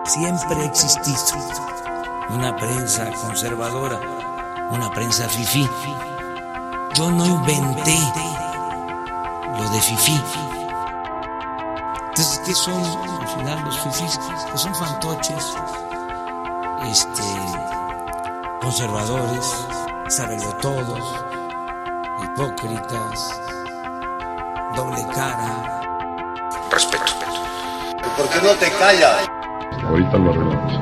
Siempre ha existido una prensa conservadora, una prensa fifí. Yo no inventé lo de fifí. Entonces, ¿qué son al final los fifís? Pues son fantoches, conservadores, sabelotodos, hipócritas, doble cara. Respeto. ¿Por qué no te callas? Ahorita lo arreglamos.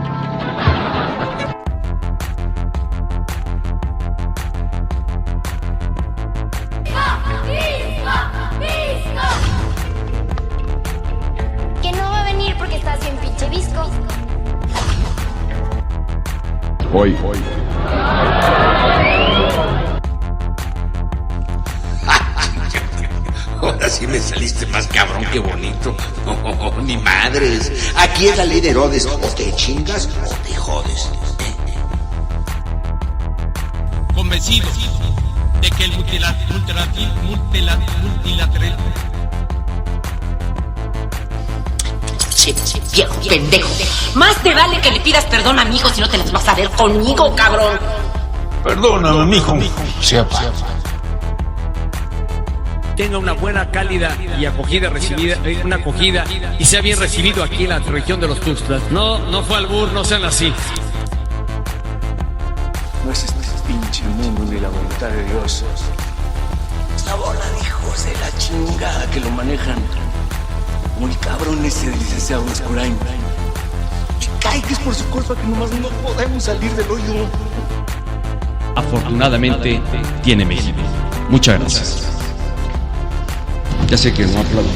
Que no va a venir porque estás bien pinche visco. Hoy. Ahora sí me saliste más cabrón que bonito. Oh, ni madres. Aquí es la ley de Herodes. O te chingas o te jodes. Convencido de que el multilateralismo Viejo pendejo. Más te vale que le pidas perdón a mi hijo si no te las vas a ver conmigo, cabrón. Perdóname, mijo. Sepa. Tenga una buena, cálida y acogida y sea bien recibido aquí en la región de los Tuxtlas. No fue albur, no sean así. No es este pinche mundo ni la voluntad de Dios. Es la bola de hijos de la chingada que lo manejan. Como el cabrón ese del licenciado Escurain. Ay, que es por su culpa que nomás no podemos salir del hoyo. Afortunadamente tiene México. Muchas gracias. Ya sé que no aplaudo.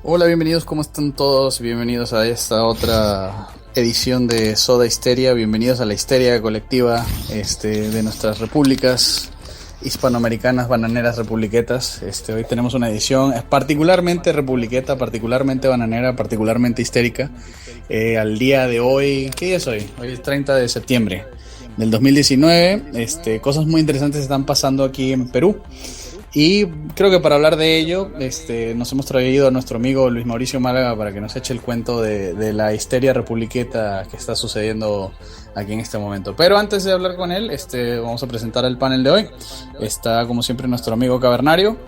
Hola, bienvenidos, ¿cómo están todos? Bienvenidos a esta otra edición de Soda Histeria. Bienvenidos a la histeria colectiva de nuestras repúblicas hispanoamericanas, bananeras, republiquetas. Hoy tenemos una edición particularmente republiqueta, particularmente bananera, particularmente histérica. Al día de hoy, ¿qué día es hoy? Hoy es 30 de septiembre del 2019. Cosas muy interesantes están pasando aquí en Perú. Y creo que para hablar de ello, nos hemos traído a nuestro amigo Luis Mauricio Málaga para que nos eche el cuento de la histeria republiqueta que está sucediendo aquí en este momento. Pero antes de hablar con él, vamos a presentar el panel de hoy. Está, como siempre, nuestro amigo Cavernario.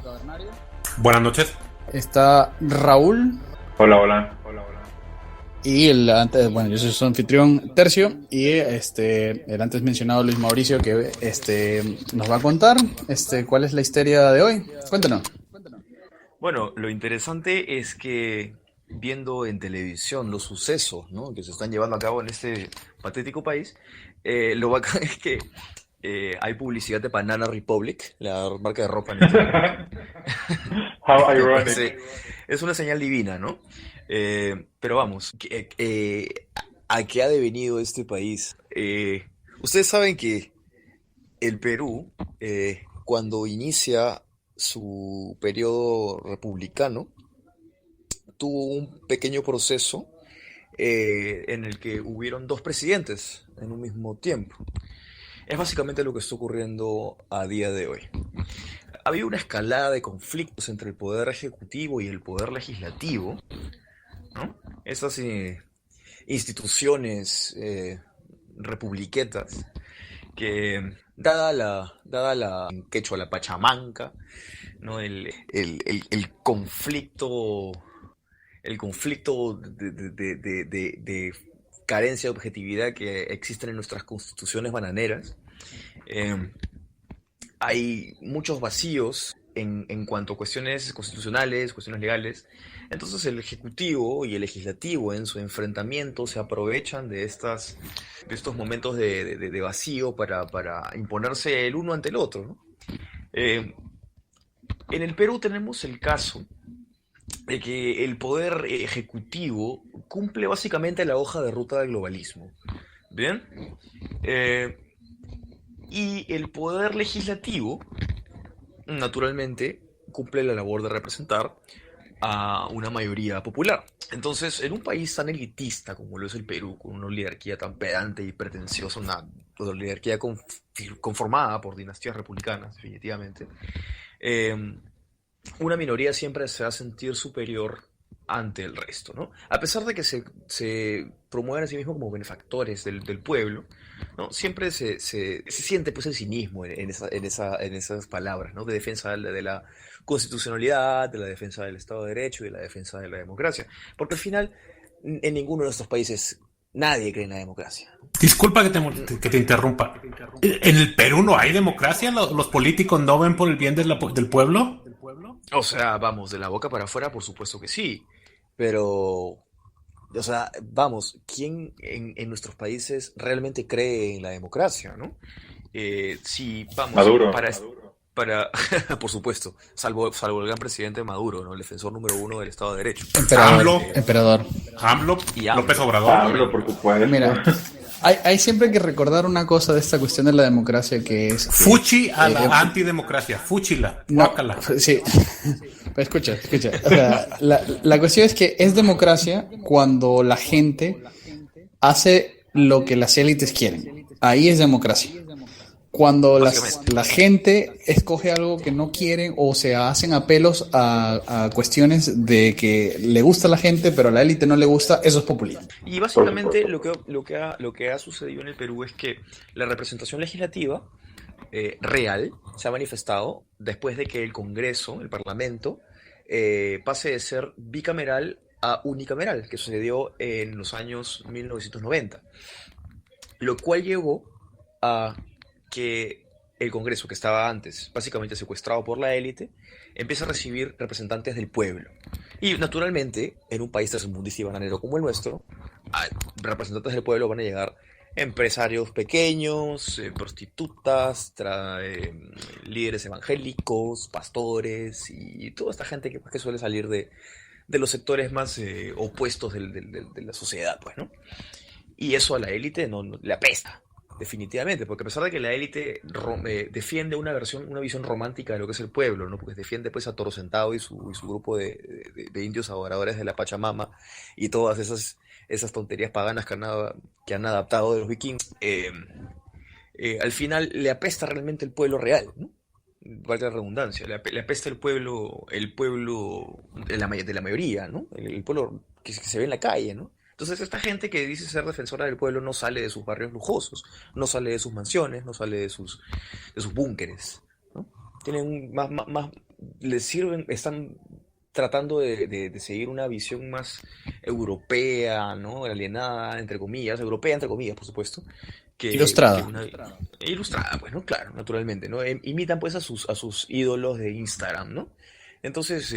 Buenas noches. Está Raúl. Hola. Y yo soy su anfitrión Tercio, y el antes mencionado Luis Mauricio, que nos va a contar cuál es la histeria de hoy. Cuéntanos. Bueno, lo interesante es que viendo en televisión los sucesos, ¿no?, que se están llevando a cabo en este patético país, lo bacán es que hay publicidad de Banana Republic, la marca de ropa en este How ironic. Es una señal divina, ¿no? Pero vamos, ¿a qué ha devenido este país? Ustedes saben que el Perú, cuando inicia su periodo republicano, tuvo un pequeño proceso en el que hubieron dos presidentes en un mismo tiempo. Es básicamente lo que está ocurriendo a día de hoy. Había una escalada de conflictos entre el poder ejecutivo y el poder legislativo, ¿no? Esas instituciones republiquetas que, dada la quechua, la pachamanca, ¿no?, el conflicto de carencia de objetividad que existen en nuestras constituciones bananeras, hay muchos vacíos en cuanto a cuestiones constitucionales, cuestiones legales. Entonces el Ejecutivo y el Legislativo en su enfrentamiento se aprovechan de estos momentos de vacío para imponerse el uno ante el otro, ¿no? En el Perú tenemos el caso de que el poder ejecutivo cumple básicamente la hoja de ruta del globalismo. ¿Bien? Y el poder legislativo, naturalmente, cumple la labor de representar a una mayoría popular. Entonces, en un país tan elitista como lo es el Perú, con una oligarquía tan pedante y pretenciosa, una oligarquía conformada por dinastías republicanas, definitivamente, una minoría siempre se va a sentir superior ante el resto, ¿no? A pesar de que se promueven a sí mismos como benefactores del pueblo, ¿no? Siempre se siente pues el cinismo en esas palabras, ¿no? De defensa de la constitucionalidad, de la defensa del Estado de Derecho y de la defensa de la democracia. Porque al final, en ninguno de nuestros países nadie cree en la democracia. Disculpa que te interrumpa. ¿En el Perú no hay democracia? ¿Los políticos no ven por el bien del pueblo? O sea, vamos, de la boca para afuera, por supuesto que sí. Pero, o sea, vamos, ¿quién en nuestros países realmente cree en la democracia, no? Si, vamos, Maduro. para por supuesto, salvo el gran presidente Maduro, ¿no? El defensor número 1 del Estado de Derecho. Emperador. AMLO, Y AMLO. López Obrador. AMLO, por supuesto. Mira, hay siempre que recordar una cosa de esta cuestión de la democracia que es... Fuchi a la antidemocracia. Fúchila. Guácala. Sí. Pero escucha. O sea, la cuestión es que es democracia cuando la gente hace lo que las élites quieren. Ahí es democracia. Cuando la gente escoge algo que no quieren o se hacen apelos a cuestiones de que le gusta a la gente pero a la élite no le gusta, eso es populismo. Y básicamente lo que ha sucedido en el Perú es que la representación legislativa real se ha manifestado después de que el Congreso, el Parlamento, pase de ser bicameral a unicameral, que sucedió en los años 1990, lo cual llevó a que el Congreso, que estaba antes básicamente secuestrado por la élite, empieza a recibir representantes del pueblo. Y naturalmente, en un país tercermundista y bananero como el nuestro, a representantes del pueblo van a llegar empresarios pequeños, prostitutas, líderes evangélicos, pastores y toda esta gente que suele salir de los sectores más opuestos de la sociedad, pues, ¿no? Y eso a la élite no le apesta. Definitivamente, porque a pesar de que la élite defiende una visión romántica de lo que es el pueblo, ¿no? Porque defiende pues a Toro Sentado y su grupo de indios adoradores de la Pachamama y todas esas tonterías paganas que han adaptado de los vikingos, al final le apesta realmente el pueblo real, ¿no? Valga la redundancia, le apesta el pueblo de la mayoría, ¿no? El pueblo que se ve en la calle, ¿no? Entonces esta gente que dice ser defensora del pueblo no sale de sus barrios lujosos, no sale de sus mansiones, no sale de sus búnkeres, ¿no? Tienen les sirven, están tratando de seguir una visión más europea, ¿no? Alienada, europea entre comillas, por supuesto. Ilustrada. Ilustrada, pues, ¿no? Claro, naturalmente, ¿no? Imitan pues a sus ídolos de Instagram, ¿no? Entonces,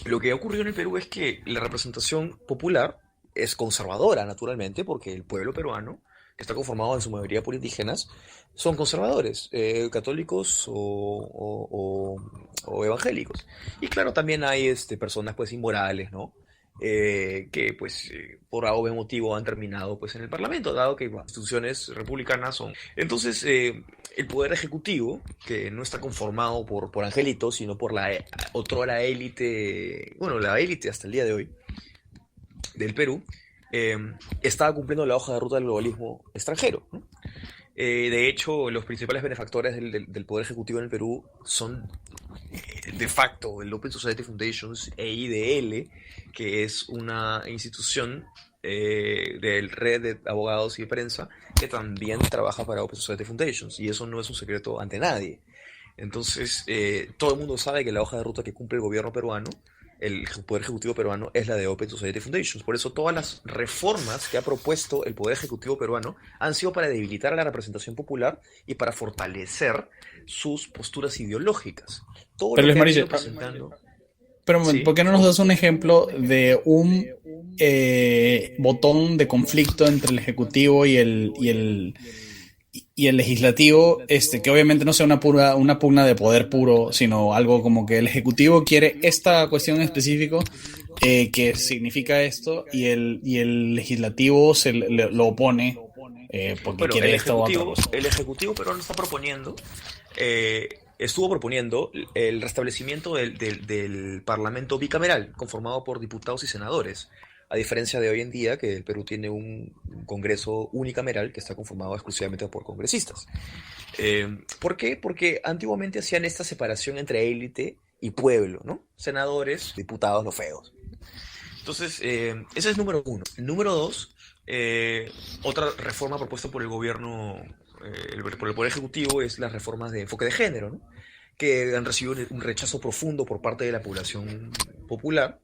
lo que ha ocurrido en el Perú es que la representación popular es conservadora, naturalmente, porque el pueblo peruano, que está conformado en su mayoría por indígenas, son conservadores, católicos o evangélicos. Y claro, también hay personas pues inmorales, ¿no? Que pues por algún motivo han terminado pues en el Parlamento, dado que las instituciones republicanas son. Entonces, el poder ejecutivo, que no está conformado por angelitos, sino por la élite, bueno, la élite hasta el día de hoy, del Perú, estaba cumpliendo la hoja de ruta del globalismo extranjero, ¿no? De hecho, los principales benefactores del Poder Ejecutivo en el Perú son, de facto, el Open Society Foundations e IDL, que es una institución de red de abogados y de prensa que también trabaja para Open Society Foundations, y eso no es un secreto ante nadie. Entonces, todo el mundo sabe que la hoja de ruta que cumple el gobierno peruano, el Poder Ejecutivo peruano, es la de Open Society Foundations. Por eso todas las reformas que ha propuesto el Poder Ejecutivo peruano han sido para debilitar a la representación popular y para fortalecer sus posturas ideológicas. Todo Pero lo que Luis han ido Mauricio, presentando... pero ¿Sí? ¿por qué no nos das un ejemplo de un botón de conflicto entre el Ejecutivo y el legislativo, que obviamente no sea una pugna de poder puro, sino algo como que el Ejecutivo quiere esta cuestión en específico, que significa esto, y el legislativo lo opone porque quiere esta o otra cosa? El Ejecutivo peruano está proponiendo, estuvo proponiendo el restablecimiento del Parlamento bicameral, conformado por diputados y senadores. A diferencia de hoy en día, que el Perú tiene un Congreso unicameral que está conformado exclusivamente por congresistas. ¿Por qué? Porque antiguamente hacían esta separación entre élite y pueblo, ¿no? Senadores, diputados, los feos. Entonces, ese es número uno. Número dos, otra reforma propuesta por el gobierno, por el Poder Ejecutivo, es las reformas de enfoque de género, ¿no? Que han recibido un rechazo profundo por parte de la población popular,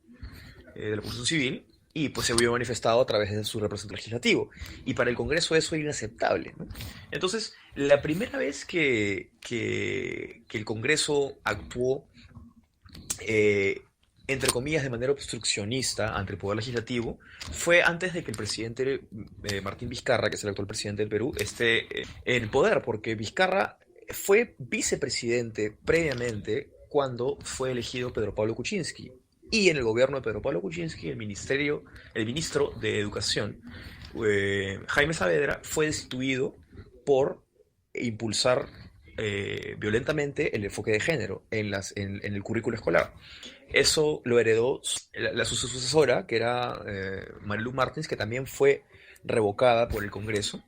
de la población civil, y pues se vio manifestado a través de su representante legislativo. Y para el Congreso eso es inaceptable, ¿no? Entonces, la primera vez que el Congreso actuó, entre comillas, de manera obstruccionista ante el Poder Legislativo, fue antes de que el presidente Martín Vizcarra, que es el actual presidente del Perú, esté en el poder, porque Vizcarra fue vicepresidente previamente cuando fue elegido Pedro Pablo Kuczynski. Y en el gobierno de Pedro Pablo Kuczynski, el ministro de Educación, Jaime Saavedra, fue destituido por impulsar violentamente el enfoque de género en el currículo escolar. Eso lo heredó su sucesora, que era Marilu Martins, que también fue revocada por el Congreso.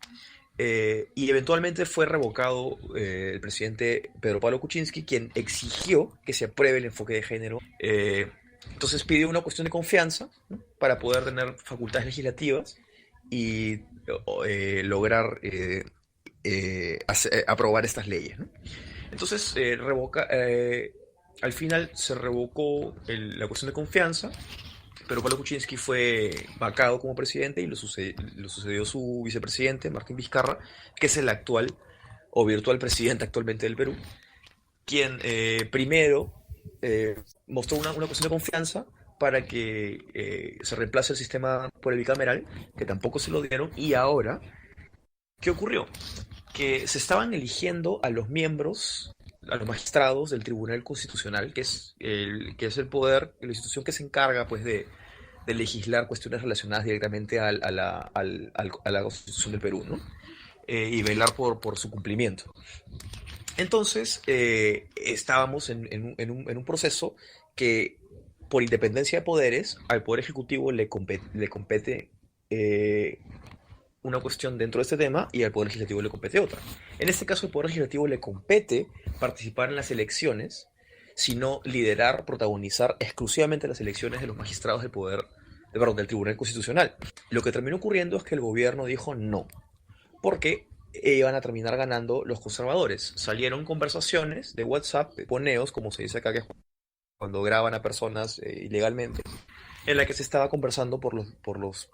Y eventualmente fue revocado el presidente Pedro Pablo Kuczynski, quien exigió que se apruebe el enfoque de género. Entonces pidió una cuestión de confianza, ¿no?, para poder tener facultades legislativas y lograr aprobar estas leyes, ¿no? Entonces, al final se revocó la cuestión de confianza, pero Pablo Kuczynski fue vacado como presidente y lo sucedió su vicepresidente, Martín Vizcarra, que es el actual o virtual presidente actualmente del Perú, quien primero mostró una cuestión de confianza para que se reemplace el sistema por el bicameral, que tampoco se lo dieron, y ahora, ¿qué ocurrió? Que se estaban eligiendo a los miembros, a los magistrados del Tribunal Constitucional, que es el poder, la institución que se encarga pues de legislar cuestiones relacionadas directamente a la Constitución del Perú, ¿no? Y velar por su cumplimiento. Entonces, estábamos en un proceso que, por independencia de poderes, al Poder Ejecutivo le compete una cuestión dentro de este tema y al Poder Legislativo le compete otra. En este caso, al Poder Legislativo le compete participar en las elecciones, sino liderar, protagonizar exclusivamente las elecciones de los magistrados del Tribunal Constitucional. Lo que terminó ocurriendo es que el gobierno dijo no, porque iban a terminar ganando los conservadores. Salieron conversaciones de WhatsApp, de poneos, como se dice acá, que cuando graban a personas ilegalmente, en la que se estaba conversando por los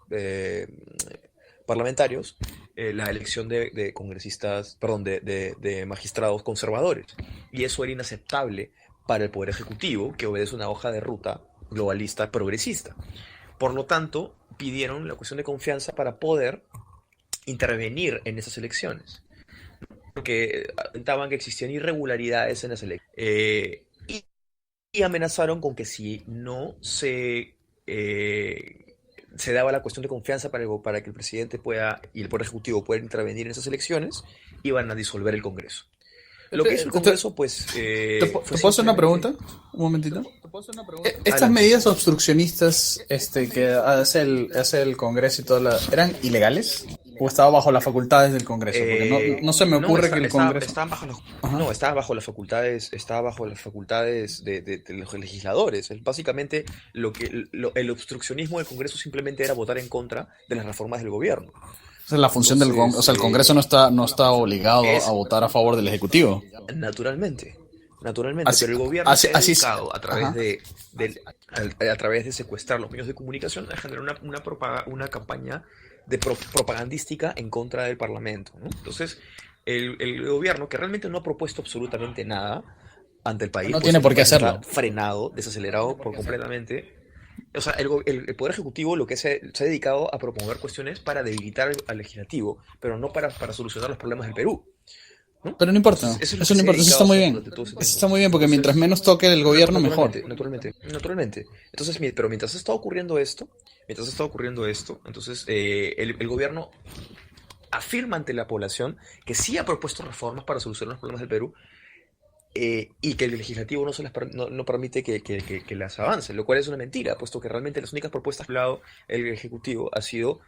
parlamentarios la elección de congresistas, perdón, de magistrados conservadores. Y eso era inaceptable para el Poder Ejecutivo, que obedece una hoja de ruta globalista progresista. Por lo tanto, pidieron la cuestión de confianza para poder intervenir en esas elecciones, porque atentaban que existían irregularidades en las elecciones, y amenazaron con que si no se daba la cuestión de confianza para que el presidente y el Poder Ejecutivo puedan intervenir en esas elecciones, iban a disolver el Congreso. Lo que hizo el Congreso, pues... ¿Te puedo hacer una pregunta? Un momentito. Estas medidas obstruccionistas que hace el Congreso y todo, ¿eran ilegales? ¿O estaba bajo las facultades del Congreso? Porque no se me ocurre que el Congreso... Estaba bajo las facultades de los legisladores. Básicamente, el obstruccionismo del Congreso simplemente era votar en contra de las reformas del gobierno. Esa es la función del Congreso. O sea, el Congreso no está obligado a votar a favor del Ejecutivo. Naturalmente, pero el gobierno se ha dedicado a través de secuestrar los medios de comunicación a generar una campaña propagandística en contra del Parlamento, ¿no? Entonces, el gobierno, que realmente no ha propuesto absolutamente nada ante el país, no tiene por qué hacerlo, frenado, desacelerado por completamente. O sea, el Poder Ejecutivo lo que se ha dedicado a promover cuestiones para debilitar al Legislativo, pero no para solucionar los problemas del Perú, ¿no? Pero no importa, eso no importa, eso está muy bien. Eso está muy bien, porque mientras menos toque el gobierno, mejor. Naturalmente. Entonces, pero mientras está ocurriendo esto, entonces el gobierno afirma ante la población que sí ha propuesto reformas para solucionar los problemas del Perú, y que el legislativo no permite que las avance, lo cual es una mentira, puesto que realmente las únicas propuestas que ha dado el ejecutivo ha sido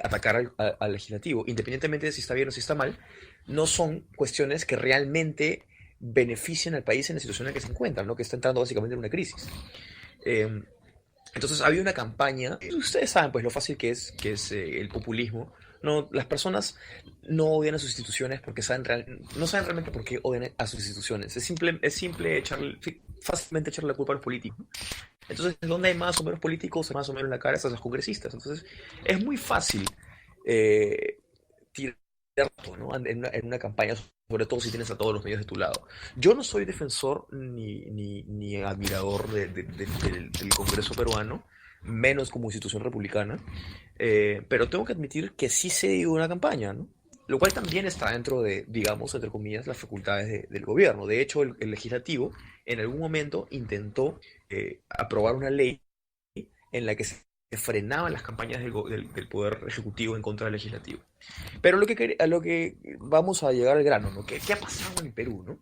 atacar al legislativo, independientemente de si está bien o si está mal. No son cuestiones que realmente beneficien al país en la situación en la que se encuentran, ¿no? Que está entrando básicamente en una crisis. Entonces había una campaña, ustedes saben pues lo fácil que es el populismo. No, las personas no odian a sus instituciones porque no saben realmente por qué odian a sus instituciones. Es simple fácilmente echarle la culpa a los políticos, ¿no? Entonces, donde hay más o menos políticos, más o menos la cara, están los congresistas. Entonces, es muy fácil tirar, ¿no? en una campaña, sobre todo si tienes a todos los medios de tu lado. Yo no soy defensor ni admirador del Congreso peruano, menos como institución republicana, pero tengo que admitir que sí se dio una campaña, ¿no? Lo cual también está dentro de, digamos, entre comillas, las facultades del gobierno. De hecho, el legislativo en algún momento intentó aprobar una ley en la que se frenaban las campañas del poder ejecutivo en contra del legislativo. Pero a lo que vamos a llegar al grano, ¿no? ¿Qué ha pasado en el Perú, ¿no?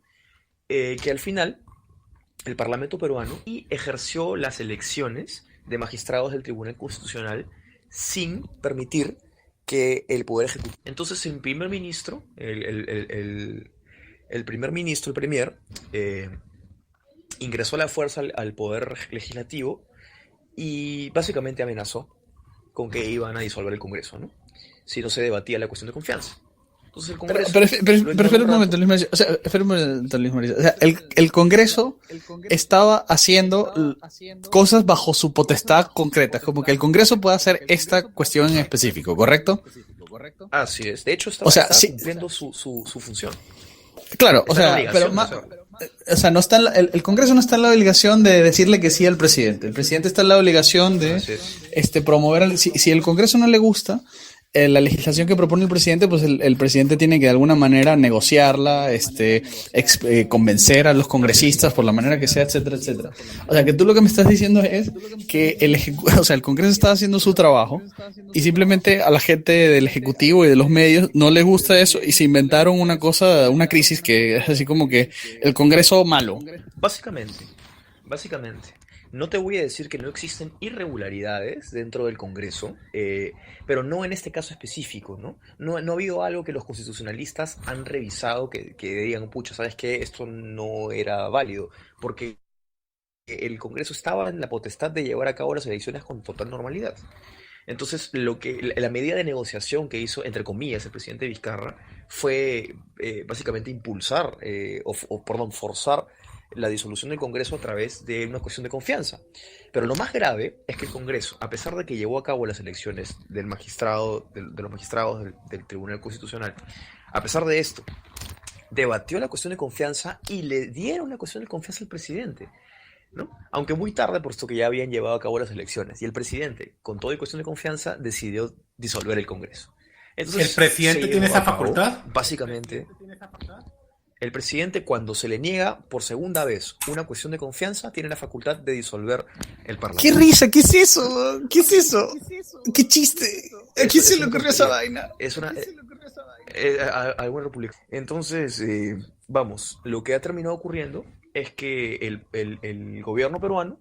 Que al final el Parlamento peruano ejerció las elecciones de magistrados del Tribunal Constitucional sin permitir que el poder ejecutivo. Entonces el primer ministro, el premier, ingresó a la fuerza al poder legislativo y básicamente amenazó con que iban a disolver el Congreso, ¿no? Si no se debatía la cuestión de confianza. Entonces el Congreso... Pero espera un momento, Luis Mauricio. O sea, el Congreso estaba haciendo cosas bajo su potestad concreta, como que el Congreso puede hacer esta cuestión en específico, ¿correcto? Así es. De hecho, estaba cumpliendo su función. Claro, o sea, no está el Congreso no está en la obligación de decirle que sí al presidente. El presidente está en la obligación de promover. Si el Congreso no le gusta la legislación que propone el presidente, pues el presidente tiene que de alguna manera negociarla, convencer a los congresistas por la manera que sea, etcétera, etcétera. O sea, que tú lo que me estás diciendo es que el Congreso está haciendo su trabajo y simplemente a la gente del Ejecutivo y de los medios no les gusta eso y se inventaron una crisis que es así como que el Congreso malo. Básicamente. No te voy a decir que no existen irregularidades dentro del Congreso, pero no en este caso específico, ¿no? No ha habido algo que los constitucionalistas han revisado que digan, pucha, ¿sabes qué? Esto no era válido, porque el Congreso estaba en la potestad de llevar a cabo las elecciones con total normalidad. Entonces, la medida de negociación que hizo, entre comillas, el presidente Vizcarra fue básicamente impulsar, forzar la disolución del Congreso a través de una cuestión de confianza. Pero lo más grave es que el Congreso, a pesar de que llevó a cabo las elecciones de los magistrados del Tribunal Constitucional, a pesar de esto, debatió la cuestión de confianza y le dieron la cuestión de confianza al presidente, ¿no? Aunque muy tarde, puesto que ya habían llevado a cabo las elecciones. Y el presidente, con toda cuestión de confianza, decidió disolver el Congreso. Entonces, ¿el presidente tiene esa facultad? Básicamente... El presidente, cuando se le niega por segunda vez una cuestión de confianza, tiene la facultad de disolver el Parlamento. ¡Qué risa! ¿Qué es eso? ¿Qué es eso? ¡Qué chiste! ¿A quién se le ocurrió esa vaina? Alguna república. Entonces, vamos, lo que ha terminado ocurriendo es que el gobierno peruano,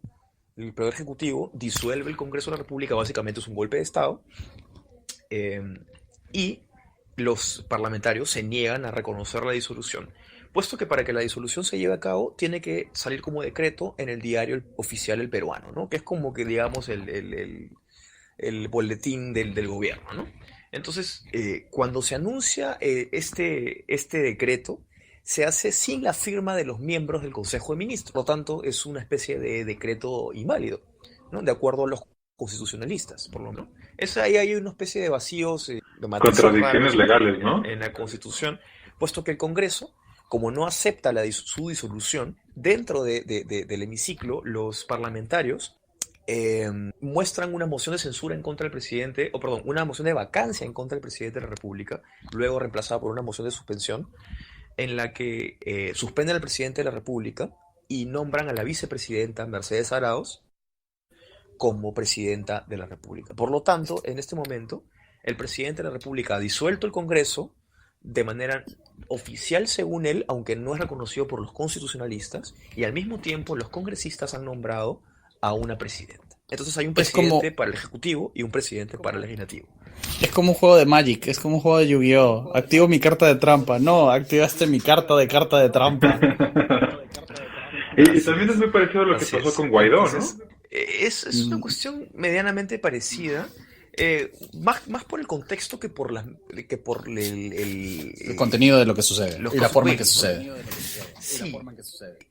el Poder Ejecutivo, disuelve el Congreso de la República, básicamente es un golpe de Estado, y los parlamentarios se niegan a reconocer la disolución, puesto que para que la disolución se lleve a cabo tiene que salir como decreto en el diario oficial el peruano, ¿no? Que es como que digamos el boletín del gobierno, ¿no? Entonces, cuando se anuncia este decreto, se hace sin la firma de los miembros del Consejo de Ministros. Por lo tanto, es una especie de decreto inválido, ¿no? De acuerdo a los constitucionalistas, por lo menos. Ahí hay una especie de vacíos, de contradicciones legales, ¿no? En la Constitución, puesto que el Congreso, como no acepta su disolución, dentro del hemiciclo, los parlamentarios muestran una moción de censura en contra del presidente, una moción de vacancia en contra del presidente de la República, luego reemplazada por una moción de suspensión, en la que suspenden al presidente de la República y nombran a la vicepresidenta Mercedes Arauz como presidenta de la República. Por lo tanto, en este momento, el presidente de la República ha disuelto el Congreso de manera oficial, según él, aunque no es reconocido por los constitucionalistas, y al mismo tiempo los congresistas han nombrado a una presidenta. Entonces hay un presidente para el Ejecutivo y un presidente para el Legislativo. Es como un juego de Magic, es como un juego de Yu-Gi-Oh! Activo mi carta de trampa. No, activaste mi carta de trampa. Y también es muy parecido a lo que pasó con Guaidó, ¿no? Es una cuestión medianamente parecida. Más por el contexto que por el contenido de lo que sucede y la forma en que sucede.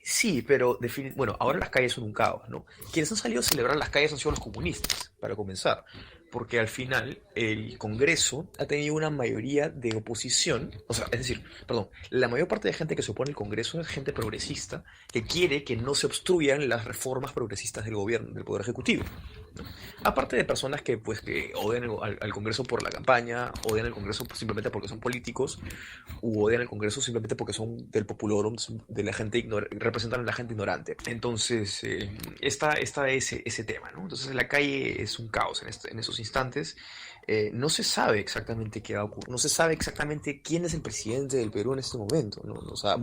Sí, pero bueno, ahora las calles son un caos, ¿no? Quienes han salido a celebrar las calles han sido los comunistas, para comenzar, porque al final el Congreso ha tenido una mayoría de oposición, la mayor parte de gente que se opone al Congreso es gente progresista que quiere que no se obstruyan las reformas progresistas del gobierno, del Poder Ejecutivo, ¿no? Aparte de personas que odian al Congreso por la campaña, odian al Congreso simplemente porque son políticos, u odian al Congreso simplemente porque son del populorum, de la gente representan a la gente ignorante. Entonces, está ese tema, ¿no? Entonces, la calle es un caos en esos instantes. No se sabe exactamente qué va a ocurrir, no se sabe exactamente quién es el presidente del Perú en este momento, ¿no? O sea,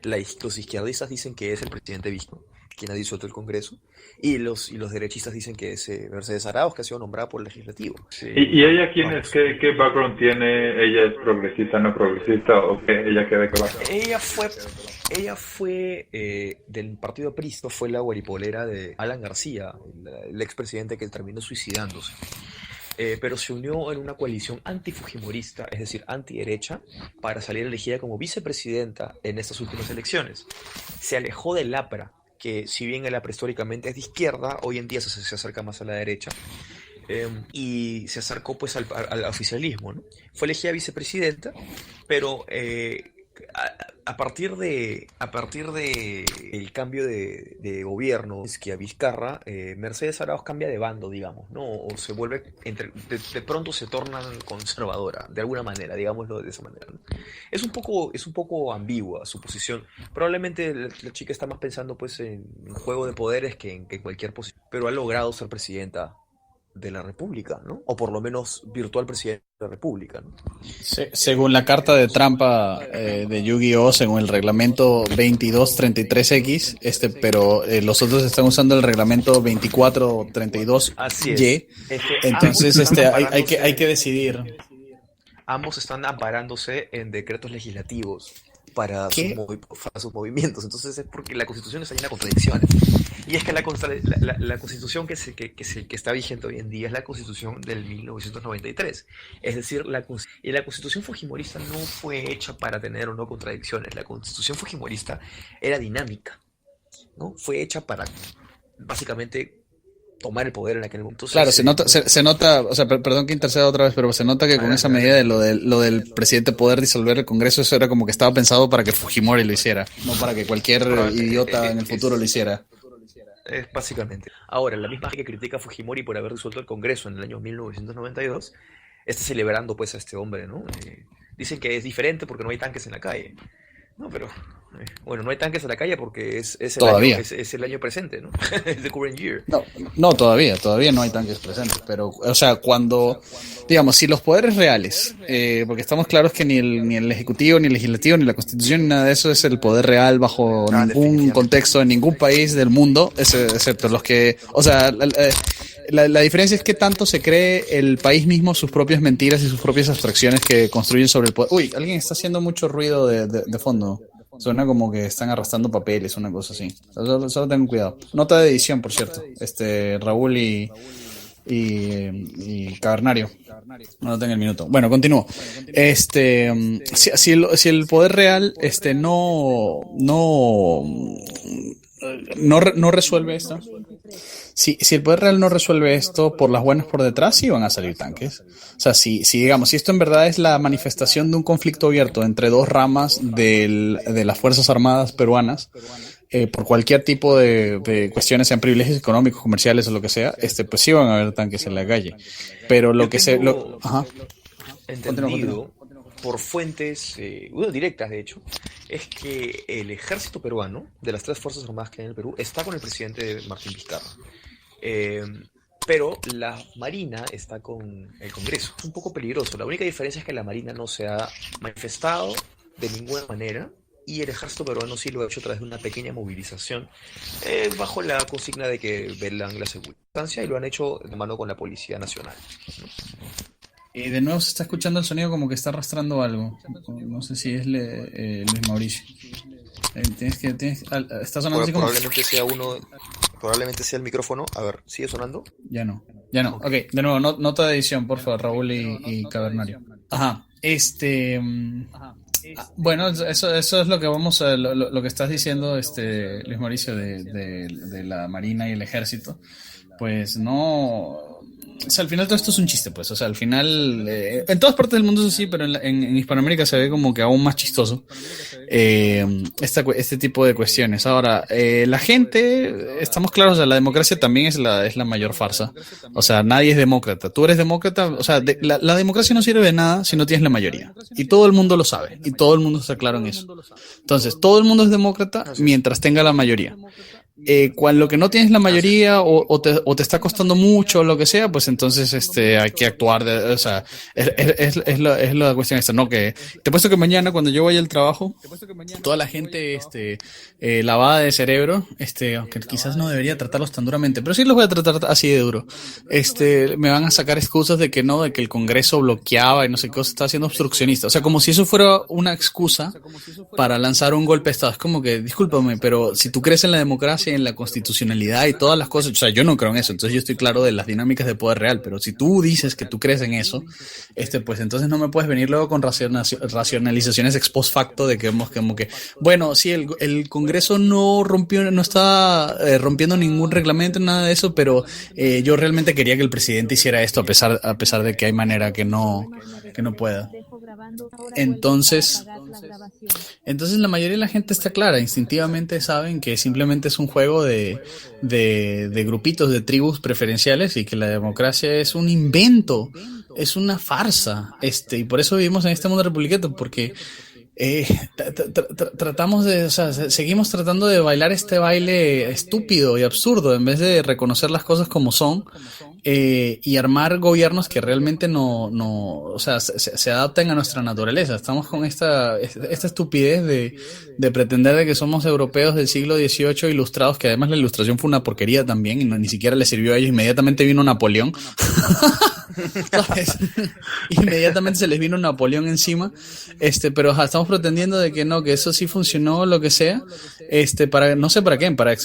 los izquierdistas dicen que es el presidente Vizcarra, quien ha disuelto el Congreso, y los derechistas dicen que es Mercedes Arauz, que ha sido nombrada por el Legislativo. Sí. ¿Y ella quién es? ¿Qué background tiene? ¿Ella es progresista, no progresista? ¿O qué? ¿Ella qué de qué background? Ella fue del partido aprista, fue la guaripolera de Alan García, el expresidente que terminó suicidándose. Pero se unió en una coalición antifujimorista, es decir, antiderecha, para salir elegida como vicepresidenta en estas últimas elecciones. Se alejó del APRA, que si bien el APRA históricamente es de izquierda, hoy en día se acerca más a la derecha, y se acercó pues al oficialismo, ¿no? Fue elegida vicepresidenta, pero a partir de el cambio de gobierno, es que a Vizcarra, Mercedes Arauz cambia de bando, digamos, ¿no? O se vuelve, de pronto se torna conservadora, de alguna manera, digámoslo de esa manera, ¿no? Es un poco ambigua su posición. Probablemente la chica está más pensando pues en juego de poderes que en cualquier posición, pero ha logrado ser presidenta de la República, ¿no? O por lo menos virtual presidente de la República, ¿no? Según la carta de trampa de Yu-Gi-Oh, según el reglamento 2233X, pero los otros están usando el reglamento 2432Y. Entonces hay que decidir. Ambos están amparándose en decretos legislativos para sus movimientos. Entonces es porque la Constitución está llena de contradicciones. Y es que la Constitución que está vigente hoy en día es la Constitución del 1993. Es decir, la Constitución fujimorista no fue hecha para tener o no contradicciones. La Constitución fujimorista era dinámica, ¿no? Fue hecha para básicamente tomar el poder en aquel momento. Entonces, claro, se nota, o sea, perdón que interceda otra vez, pero se nota que con esa medida de lo del presidente poder disolver el Congreso, eso era como que estaba pensado para que Fujimori lo hiciera, no para que cualquier idiota en el futuro lo hiciera. Básicamente. Ahora, la misma gente que critica a Fujimori por haber disuelto el Congreso en el año 1992 está celebrando pues a este hombre, ¿no? Dicen que es diferente porque no hay tanques en la calle. No, pero bueno, no hay tanques en la calle porque es el año presente, ¿no? Es the current year. No, todavía no hay tanques presentes, pero, o sea, cuando, digamos, si los poderes reales, porque estamos claros que ni el Ejecutivo, ni el Legislativo, ni la Constitución, ni nada de eso es el poder real bajo ningún contexto, en ningún país del mundo, excepto los que, o sea, la diferencia es que tanto se cree el país mismo sus propias mentiras y sus propias abstracciones que construyen sobre el poder. Uy, alguien está haciendo mucho ruido de fondo. Suena como que están arrastrando papeles, una cosa así. Solo tengan cuidado. Nota de edición, por cierto. Raúl y Cavernario. No tengo el minuto. Bueno, continúo. Si el poder real no resuelve esto. Si el poder real no resuelve esto, por las buenas por detrás sí van a salir tanques. O sea, si esto en verdad es la manifestación de un conflicto abierto entre dos ramas de las Fuerzas Armadas peruanas, por cualquier tipo de cuestiones, sean privilegios económicos, comerciales o lo que sea, pues sí van a haber tanques en la calle. Pero entendido por fuentes directas, de hecho, es que el ejército peruano, de las tres Fuerzas Armadas que hay en el Perú, está con el presidente Martín Vizcarra. Pero la Marina está con el Congreso. Es un poco peligroso. La única diferencia es que la Marina no se ha manifestado de ninguna manera y el ejército peruano sí lo ha hecho a través de una pequeña movilización bajo la consigna de que velan la seguridad y lo han hecho de mano con la Policía Nacional, ¿no? De nuevo se está escuchando el sonido como que está arrastrando algo. No sé si es Luis Mauricio. Está sonando así como... Probablemente sea el micrófono. A ver, ¿sigue sonando? Ya no. Ok, de nuevo, nota de edición, por favor, Raúl y Cavernario. Ajá. Bueno, eso es lo que vamos a... Lo que estás diciendo, Luis Mauricio, de la Marina y el Ejército. Pues no... O sea, al final todo esto es un chiste, pues. O sea, al final... en todas partes del mundo es así, pero en Hispanoamérica se ve como que aún más chistoso este tipo de cuestiones. Ahora, la gente... Estamos claros, o sea, la democracia también es la mayor farsa. O sea, nadie es demócrata. Tú eres demócrata... O sea, la democracia no sirve de nada si no tienes la mayoría. Y todo el mundo lo sabe. Y todo el mundo está claro en eso. Entonces, todo el mundo es demócrata mientras tenga la mayoría. Cuando lo que no tienes la mayoría o te está costando mucho o lo que sea, pues entonces hay que actuar, o sea, es la cuestión esta, ¿no? Que te apuesto que mañana cuando yo vaya al trabajo, toda la gente lavada de cerebro, aunque quizás no debería tratarlos tan duramente, pero sí los voy a tratar así de duro. Me van a sacar excusas de que no, de que el Congreso bloqueaba y no sé qué cosa, está haciendo obstruccionista. O sea, como si eso fuera una excusa para lanzar un golpe de Estado. Es como que, discúlpame, pero si tú crees en la democracia, en la constitucionalidad y todas las cosas, o sea, yo no creo en eso, entonces yo estoy claro de las dinámicas de poder real, pero si tú dices que tú crees en eso, pues entonces no me puedes venir luego con racionalizaciones ex post facto de que bueno, sí, el Congreso no está rompiendo ningún reglamento, nada de eso, pero yo realmente quería que el presidente hiciera esto a pesar de que hay manera que no pueda. Entonces la mayoría de la gente está clara, instintivamente saben que simplemente es un juego de grupitos, de tribus preferenciales y que la democracia es un invento, es una farsa, y por eso vivimos en este mundo republicano, porque seguimos tratando de bailar este baile estúpido y absurdo en vez de reconocer las cosas como son. Y armar gobiernos que realmente se adapten a nuestra naturaleza. Estamos con esta estupidez de pretender de que somos europeos del siglo XVIII ilustrados, que además la ilustración fue una porquería también y ni siquiera les sirvió a ellos. Inmediatamente vino Napoleón. ¿Sabes? Inmediatamente se les vino Napoleón encima, pero estamos pretendiendo de que no, que eso sí funcionó, lo que sea, para no sé para qué, para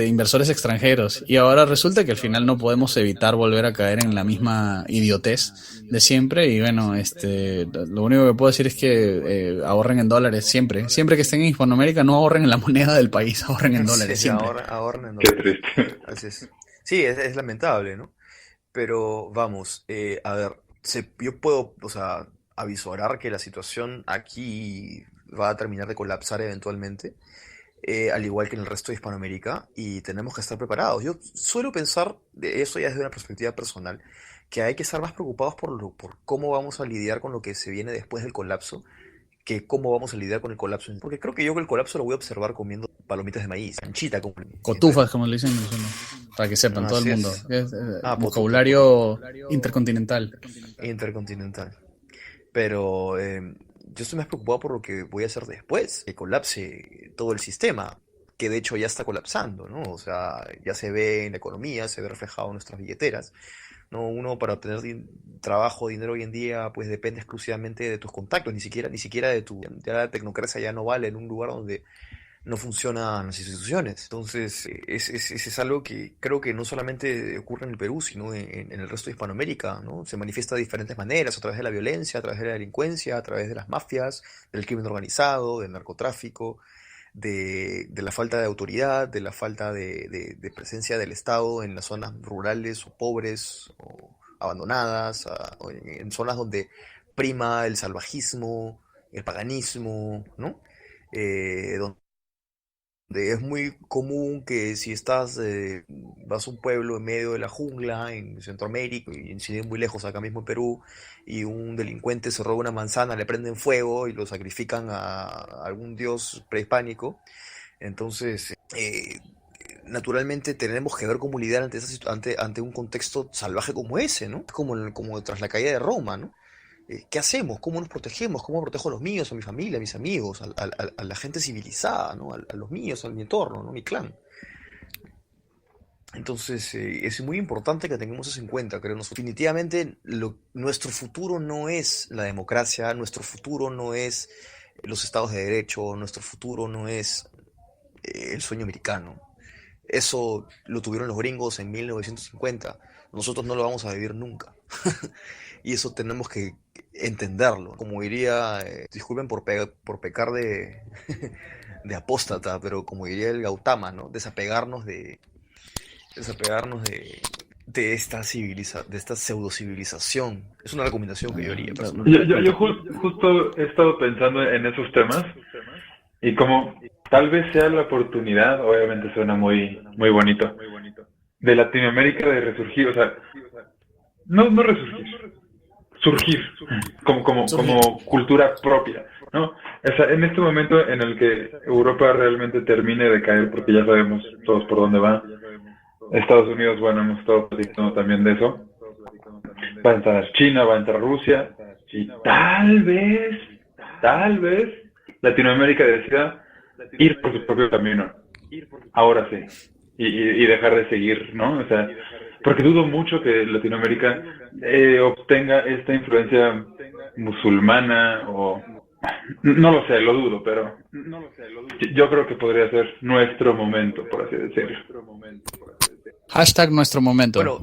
inversores extranjeros, y ahora resulta que al final no podemos evitar volver a caer en la misma idiotez de siempre. Y bueno, lo único que puedo decir es que ahorren en dólares siempre que estén en Hispanoamérica, no ahorren en la moneda del país, ahorren en dólares, sí, siempre. Ahorren en dólares. Qué triste. Así es. Sí, es lamentable, ¿no? Pero vamos, a ver, yo puedo, avisorar que la situación aquí va a terminar de colapsar eventualmente, al igual que en el resto de Hispanoamérica, y tenemos que estar preparados. Yo suelo pensar, de eso ya desde una perspectiva personal, que hay que estar más preocupados por cómo vamos a lidiar con lo que se viene después del colapso, que cómo vamos a lidiar con el colapso. Porque creo que yo el colapso lo voy a observar comiendo palomitas de maíz, canchita. Cotufas, como le dicen, para que sepan todo el mundo. Vocabulario intercontinental. Intercontinental. Pero yo estoy más preocupado por lo que voy a hacer después, que colapse todo el sistema, que de hecho ya está colapsando, ¿no? O sea, ya se ve en la economía, se ve reflejado en nuestras billeteras, ¿no? Uno para obtener trabajo, dinero hoy en día, pues depende exclusivamente de tus contactos, ni siquiera ya la tecnocracia ya no vale en un lugar donde no funcionan las instituciones. Entonces, es algo que creo que no solamente ocurre en el Perú, sino en el resto de Hispanoamérica, ¿no? Se manifiesta de diferentes maneras, a través de la violencia, a través de la delincuencia, a través de las mafias, del crimen organizado, del narcotráfico, de la falta de autoridad, de la falta de presencia del Estado en las zonas rurales o pobres o abandonadas, o en zonas donde prima el salvajismo, el paganismo, ¿no? Es muy común que si vas a un pueblo en medio de la jungla, en Centroamérica, y sin muy lejos, acá mismo en Perú, y un delincuente se roba una manzana, le prenden fuego y lo sacrifican a algún dios prehispánico. Entonces, naturalmente tenemos que ver cómo lidiar ante un contexto salvaje como ese, ¿no? Como tras la caída de Roma, ¿no? ¿qué hacemos? ¿Cómo nos protegemos? ¿Cómo protejo a los míos, a mi familia, a mis amigos, a la gente civilizada, ¿no? A los míos, a mi entorno, ¿no? Mi clan. Entonces, es muy importante que tengamos eso en cuenta, creo. Definitivamente, nuestro futuro no es la democracia, nuestro futuro no es los estados de derecho, nuestro futuro no es el sueño americano. Eso lo tuvieron los gringos en 1950. Nosotros no lo vamos a vivir nunca. Y eso tenemos que entenderlo. Como diría, disculpen por pecar de, de apóstata, pero como diría el Gautama, ¿no? Desapegarnos de esta pseudo civilización. Es una recomendación que yo haría. Yo justo he estado pensando en esos temas y como tal vez sea la oportunidad, obviamente suena muy muy bonito, de Latinoamérica de resurgir, o sea, no resurgir, surgir como cultura propia, ¿no? O sea, en este momento en el que Europa realmente termine de caer, porque ya sabemos todos por dónde va. Estados Unidos, bueno, hemos estado platicando también de eso. Va a entrar China, va a entrar Rusia, y tal vez Latinoamérica decida ir por su propio camino. Ahora sí. Y dejar de seguir, ¿no? O sea, porque dudo mucho que Latinoamérica obtenga esta influencia musulmana o... No lo sé, lo dudo, pero yo creo que podría ser nuestro momento, por así decirlo. Hashtag nuestro momento. Bueno,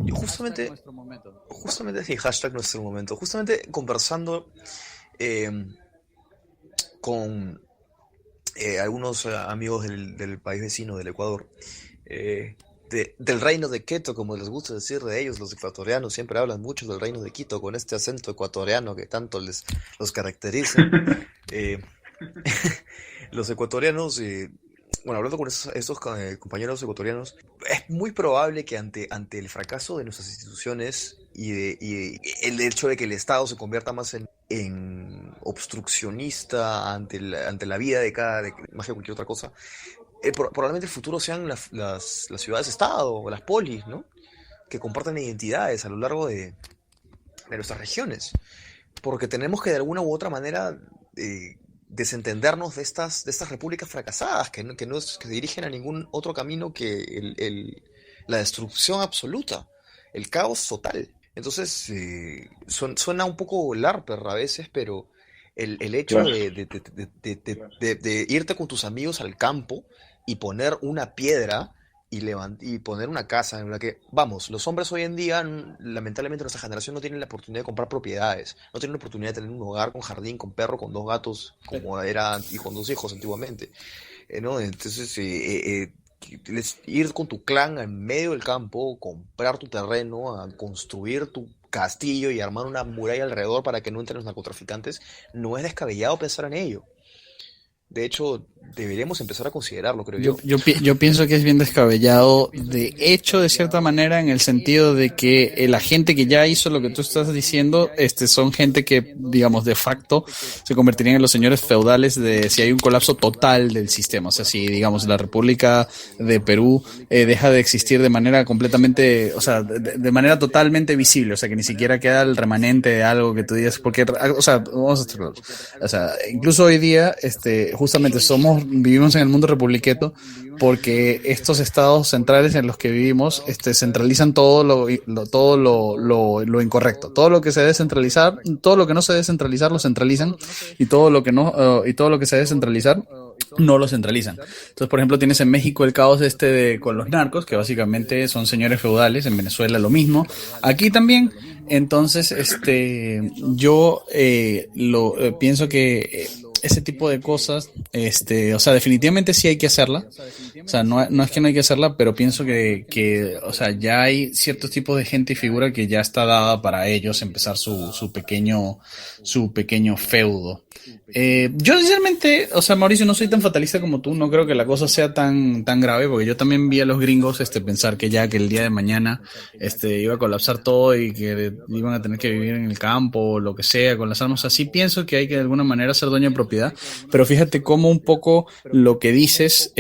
justamente sí, hashtag nuestro momento. Justamente conversando con algunos amigos del país vecino, del Ecuador, del reino de Quito, como les gusta decir de ellos, los ecuatorianos siempre hablan mucho del reino de Quito con este acento ecuatoriano que tanto los caracteriza. Los ecuatorianos, bueno, hablando con estos compañeros ecuatorianos, es muy probable que ante el fracaso de nuestras instituciones y el hecho de que el Estado se convierta más en obstruccionista ante la vida más que cualquier otra cosa, probablemente el futuro sean las ciudades-estado o las polis, ¿no? Que comparten identidades a lo largo de nuestras regiones, porque tenemos que de alguna u otra manera desentendernos de estas repúblicas fracasadas que se dirigen a ningún otro camino que la destrucción absoluta, el caos total. Entonces, suena un poco larper a veces, pero el hecho de irte con tus amigos al campo y poner una piedra y poner una casa en la que, vamos, los hombres hoy en día, lamentablemente nuestra generación no tiene la oportunidad de comprar propiedades, no tiene la oportunidad de tener un hogar con jardín, con perro, con 2 gatos, como era, y con 2 hijos antiguamente, ¿no? Entonces, ir con tu clan en medio del campo, comprar tu terreno, a construir tu castillo y armar una muralla alrededor para que no entren los narcotraficantes, no es descabellado pensar en ello. De hecho, deberíamos empezar a considerarlo, creo yo. Yo pienso que es bien descabellado, de hecho, de cierta manera, en el sentido de que la gente que ya hizo lo que tú estás diciendo, son gente que, digamos, de facto, se convertirían en los señores feudales de si hay un colapso total del sistema. O sea, si, digamos, la República de Perú deja de existir de manera completamente, o sea, de manera totalmente visible, o sea, que ni siquiera queda el remanente de algo que tú digas, porque, o sea, vamos a estar claros. O sea, incluso hoy día, justamente vivimos en el mundo republiqueto porque estos estados centrales en los que vivimos centralizan todo lo incorrecto. Todo lo que se debe centralizar, todo lo que no se debe centralizar lo centralizan, y todo lo que se debe centralizar no lo centralizan. Entonces, por ejemplo, tienes en México el caos con los narcos, que básicamente son señores feudales. En Venezuela lo mismo, aquí también. Entonces, yo pienso que ese tipo de cosas, o sea, definitivamente sí hay que hacerla. O sea, no es que no hay que hacerla, pero pienso que, o sea, ya hay ciertos tipos de gente y figura que ya está dada para ellos empezar su pequeño feudo. Yo sinceramente, o sea, Mauricio, no soy tan fatalista como tú, no creo que la cosa sea tan grave, porque yo también vi a los gringos pensar que el día de mañana iba a colapsar todo y que iban a tener que vivir en el campo o lo que sea con las armas. Así pienso que hay que de alguna manera ser dueño de propiedad, pero fíjate cómo un poco lo que dices,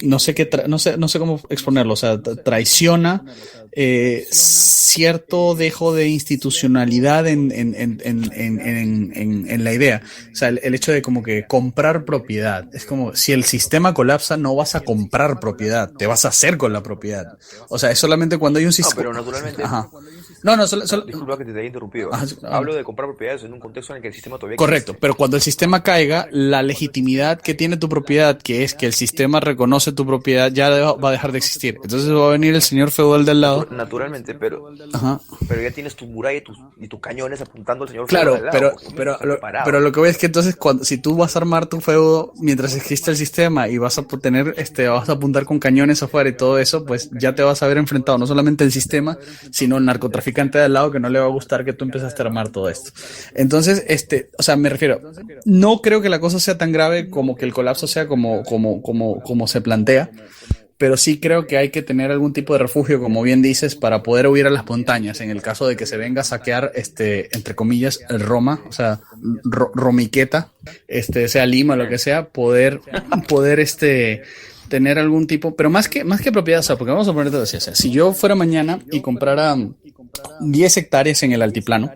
no sé cómo exponerlo, o sea, traiciona cierto dejo de institucionalidad en la idea. O sea, el hecho de como que comprar propiedad. Es como, si el sistema colapsa, no vas a comprar propiedad, te vas a hacer con la propiedad. O sea, es solamente cuando hay un sistema... pero naturalmente... Ajá. Solo... Disculpa que te haya interrumpido. Ajá. Hablo de comprar propiedades en un contexto en el que el sistema todavía Correcto, existe. pero cuando el sistema caiga, la legitimidad que tiene tu propiedad, que es que el sistema reconoce tu propiedad, ya va a dejar de existir. Entonces va a venir el señor feudal del lado. Naturalmente, pero Ajá. pero ya tienes tu muralla y tus cañones apuntando al señor Claro, feudal del lado. pero lo que voy es que entonces si tú vas a armar tu feudo mientras existe el sistema y vas a tener vas a apuntar con cañones afuera y todo eso, pues ya te vas a ver enfrentado no solamente el sistema, sino el narcotraficante de al lado, que no le va a gustar que tú empezaste a armar todo esto. Entonces, o sea, me refiero, no creo que la cosa sea tan grave como que el colapso sea como se plantea, pero sí creo que hay que tener algún tipo de refugio, como bien dices, para poder huir a las montañas en el caso de que se venga a saquear, entre comillas, el Roma, o sea, Romiqueta, sea Lima, lo que sea, poder tener algún tipo, pero más que propiedad, o sea, porque vamos a poner todo así, o sea, si yo fuera mañana y comprara 10 hectáreas en el altiplano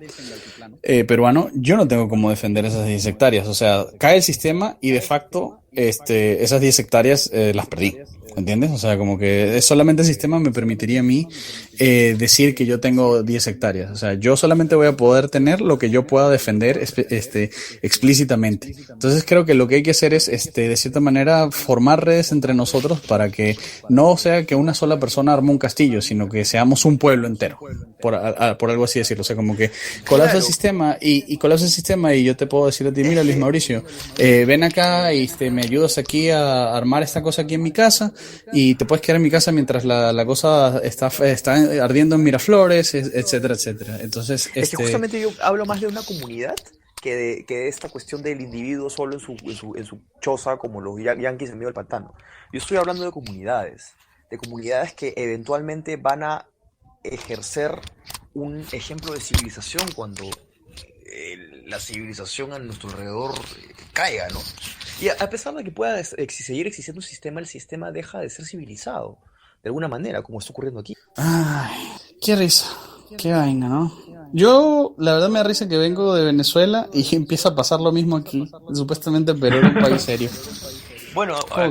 peruano, yo no tengo cómo defender esas 10 hectáreas, o sea, cae el sistema y de facto esas 10 hectáreas las perdí. ¿Entiendes? O sea, como que solamente el sistema me permitiría a mí decir que yo tengo 10 hectáreas. O sea, yo solamente voy a poder tener lo que yo pueda defender explícitamente. Entonces creo que lo que hay que hacer es, de cierta manera, formar redes entre nosotros para que no sea que una sola persona arme un castillo, sino que seamos un pueblo entero, por algo así decirlo. O sea, como que colapsa el sistema y colapsa el sistema y yo te puedo decir a ti, mira, Luis Mauricio, ven acá y me ayudas aquí a armar esta cosa aquí en mi casa, y te puedes quedar en mi casa mientras la cosa está ardiendo en Miraflores, etcétera, etcétera. Entonces, es que justamente yo hablo más de una comunidad que de esta cuestión del individuo solo en su choza, como los yanquis en medio del pantano. Yo estoy hablando de comunidades que eventualmente van a ejercer un ejemplo de civilización cuando la civilización a nuestro alrededor caiga, ¿no? Y a pesar de que pueda seguir existiendo un sistema, el sistema deja de ser civilizado, de alguna manera, como está ocurriendo aquí. Ay, qué risa, qué vaina, ¿no? Yo, la verdad me da risa que vengo de Venezuela y empieza a pasar lo mismo aquí. Supuestamente Perú era un país serio. Bueno, acá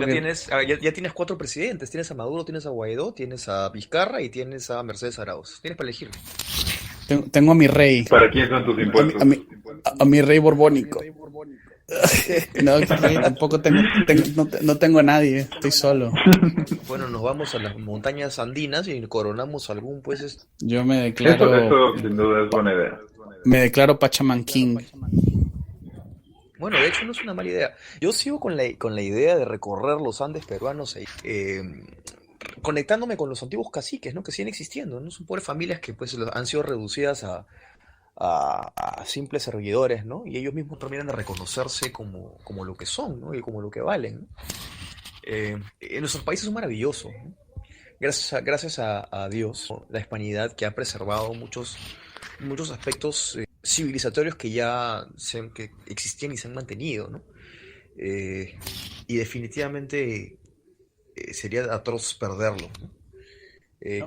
ya tienes 4 presidentes, tienes a Maduro, tienes a Guaidó, tienes a Vizcarra y tienes a Mercedes Arauz. Tienes para elegir. Tengo a mi rey. ¿Para quién son tus impuestos? A mi rey borbónico. No, tampoco no tengo a nadie, estoy solo. Bueno, nos vamos a las montañas andinas y coronamos algún, pues... Yo me declaro... Eso sin duda es buena idea. Me declaro Pachaman King. Bueno, de hecho no es una mala idea. Yo sigo con la idea de recorrer los Andes peruanos conectándome con los antiguos caciques, ¿no? Que siguen existiendo, ¿no? Son pobres familias que pues han sido reducidas a simples servidores, ¿no? Y ellos mismos terminan de reconocerse como lo que son, ¿no? Y como lo que valen, ¿no? Nuestros países son maravillosos, ¿no? Gracias a Dios, ¿no? La hispanidad que ha preservado muchos aspectos civilizatorios que ya que existían y se han mantenido, ¿no? Y definitivamente sería atroz perderlo, ¿no?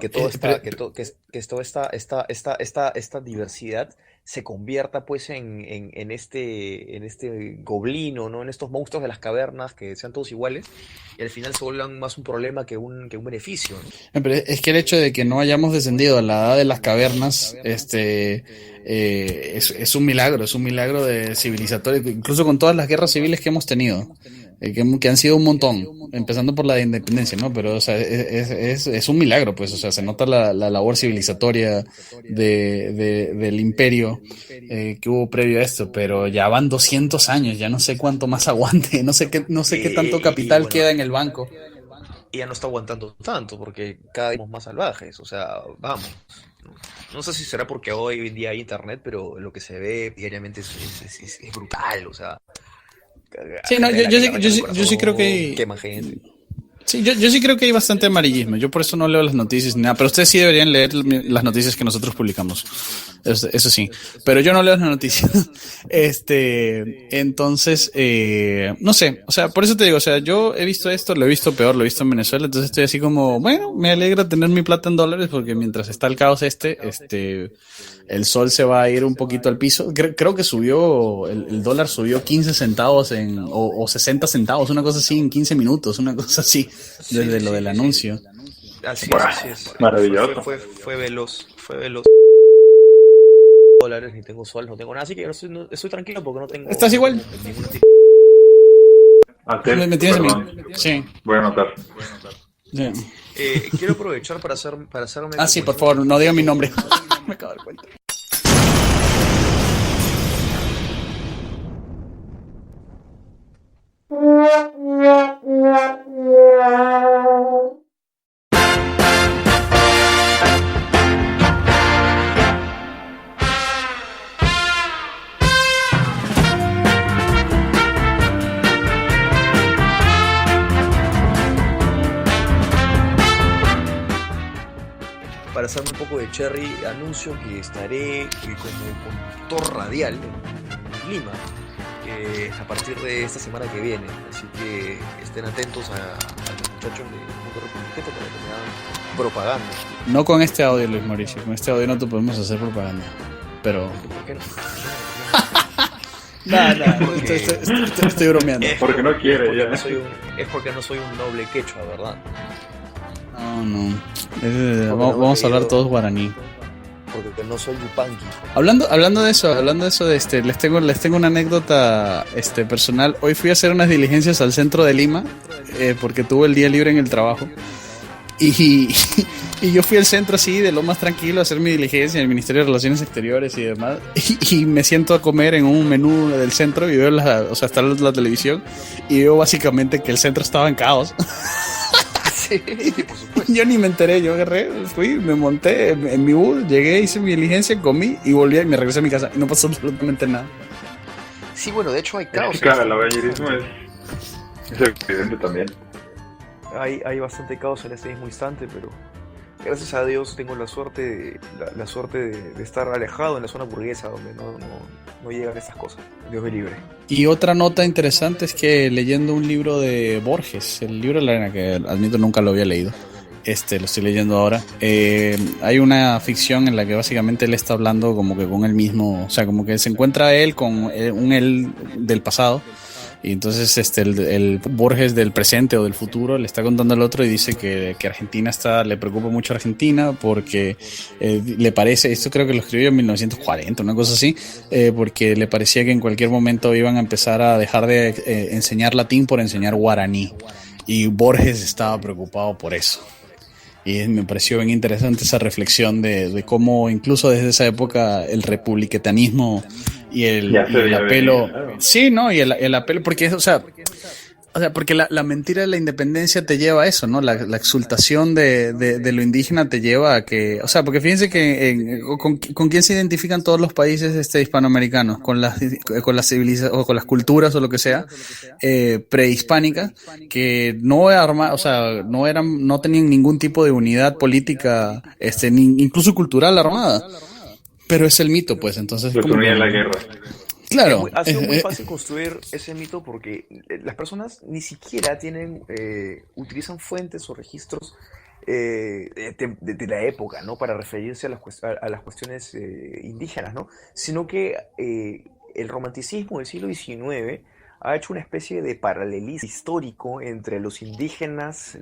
Que toda esta diversidad se convierta pues en este goblino, ¿no? En estos monstruos de las cavernas que sean todos iguales y al final se vuelvan más un problema que un beneficio, ¿no? Pero es que el hecho de que no hayamos descendido a la edad de las cavernas, es un milagro de civilizatorio, incluso con todas las guerras civiles que hemos tenido. Que han sido un montón, empezando por la de independencia, ¿no? Pero, o sea, es un milagro, pues, o sea, se nota la labor civilizatoria del imperio que hubo previo a esto, pero ya van 200 años, ya no sé cuánto más aguante, no sé qué tanto capital queda en el banco. Y ya no está aguantando tanto, porque cada vez somos más salvajes, o sea, vamos. No sé si será porque hoy en día hay internet, pero lo que se ve diariamente es brutal, o sea... Sí, no, yo sí creo que... Quema gente. Sí, yo sí creo que hay bastante amarillismo. Yo por eso no leo las noticias ni nada. Pero ustedes sí deberían leer las noticias que nosotros publicamos. Eso sí. Pero yo no leo las noticias. Entonces, no sé. O sea, por eso te digo, o sea, yo he visto esto, lo he visto peor, lo he visto en Venezuela. Entonces estoy así como, bueno, me alegra tener mi plata en dólares porque mientras está el caos el sol se va a ir un poquito al piso. Creo que subió, el dólar subió 15 centavos o 60 centavos, una cosa así en 15 minutos, una cosa así, desde lo del anuncio. Así es. Maravilloso. Fue veloz. Dólares, ni tengo soles, no tengo nada, así que yo estoy tranquilo porque no tengo... ¿Estás igual? ¿Me tienes a mí? Sí. Voy a anotar. Sí. Quiero aprovechar para hacerme... Sí, por favor, no diga mi nombre. Me acabo de dar cuenta. Para hacerme un poco de cherry, anuncio que estaré como conductor radial en Lima a partir de esta semana que viene. Así que estén atentos a los muchachos de Mundo Republiqueto para que me hagan propaganda. No con este audio, Luis Mauricio. Con este audio no te podemos hacer propaganda. Pero... ¿Por qué no? No, estoy bromeando. Porque no quiere ya. Es porque no soy un noble quechua, ¿verdad? No. Vamos a hablar todos guaraní. Porque no soy yupanqui. Hablando de eso, les tengo una anécdota personal. Hoy fui a hacer unas diligencias al centro de Lima porque tuve el día libre en el trabajo. Y yo fui al centro así, de lo más tranquilo, a hacer mi diligencia en el Ministerio de Relaciones Exteriores y demás. Y me siento a comer en un menú del centro y veo está la televisión y veo básicamente que el centro estaba en caos. Sí, por supuesto. Yo ni me enteré, yo agarré, fui, me monté en mi bus, llegué, hice mi diligencia, comí y volví y me regresé a mi casa y no pasó absolutamente nada. Sí, bueno, de hecho hay caos. Claro, el avallerismo es evidente también. Hay bastante caos en este mismo instante, pero gracias a Dios tengo la suerte de estar alejado en la zona burguesa donde no llegan estas cosas. Dios me libre. Y otra nota interesante es que leyendo un libro de Borges, el libro de la arena, que admito nunca lo había leído, lo estoy leyendo ahora, hay una ficción en la que básicamente él está hablando como que con él mismo, o sea, como que se encuentra él con un él del pasado. Y entonces el Borges del presente o del futuro le está contando al otro y dice que Argentina le preocupa mucho a Argentina porque le parece, esto creo que lo escribió en 1940, una cosa así, porque le parecía que en cualquier momento iban a empezar a dejar de enseñar latín por enseñar guaraní. Y Borges estaba preocupado por eso. Y me pareció bien interesante esa reflexión de cómo incluso desde esa época el republicanismo y el apelo... Sí, ¿no? Y el apelo, porque, porque la mentira de la independencia te lleva a eso, ¿no? La exultación de lo indígena te lleva a que... O sea, porque fíjense que ¿con quién se identifican todos los países hispanoamericanos? Con las civilizaciones o con las culturas o lo que sea prehispánicas que no tenían ningún tipo de unidad política, incluso cultural armada. Pero es el mito, pues, entonces... Lo que unía la guerra. Claro. Ha sido muy fácil construir ese mito porque las personas ni siquiera utilizan fuentes o registros de la época, ¿no? Para referirse a las cuestiones indígenas, ¿no? Sino que el romanticismo del siglo XIX ha hecho una especie de paralelismo histórico entre los indígenas